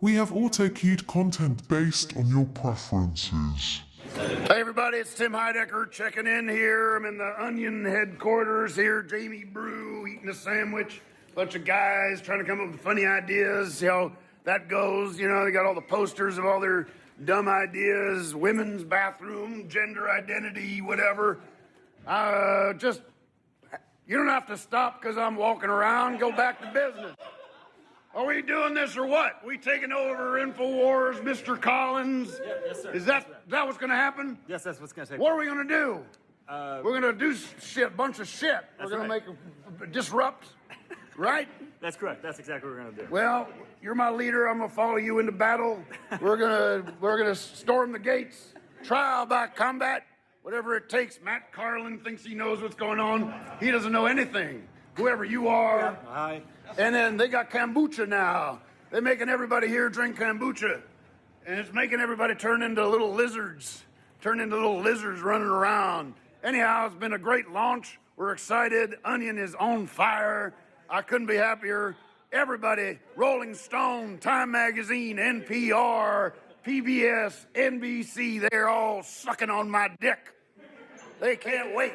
We have auto-queued content based on your preferences. Hey everybody, it's Tim Heidecker checking in here. I'm in the Onion headquarters here. Jamie Brew eating a sandwich. Bunch of guys trying to come up with funny ideas. See how that goes. They got all the posters of all their dumb ideas. Women's bathroom, gender identity, whatever. You don't have to stop because I'm walking around. Go back to business. Are we doing this or what? We taking over Infowars, Mr. Collins? Yeah, yes, sir. Is that what's going to happen? Yes, that's what's going to happen. What are we going to do? We're going to do bunch of shit. We're going to disrupt, right? That's correct. That's exactly what we're going to do. Well, you're my leader. I'm going to follow you into battle. We're gonna storm the gates, trial by combat, whatever it takes. Matt Carlin thinks he knows what's going on. He doesn't know anything. Whoever you are. Yeah, hi. And then they got kombucha now. They're making everybody here drink kombucha. And it's making everybody turn into little lizards running around. Anyhow, it's been a great launch. We're excited. Onion is on fire. I couldn't be happier. Everybody, Rolling Stone, Time Magazine, NPR, PBS, NBC, they're all sucking on my dick. They can't wait.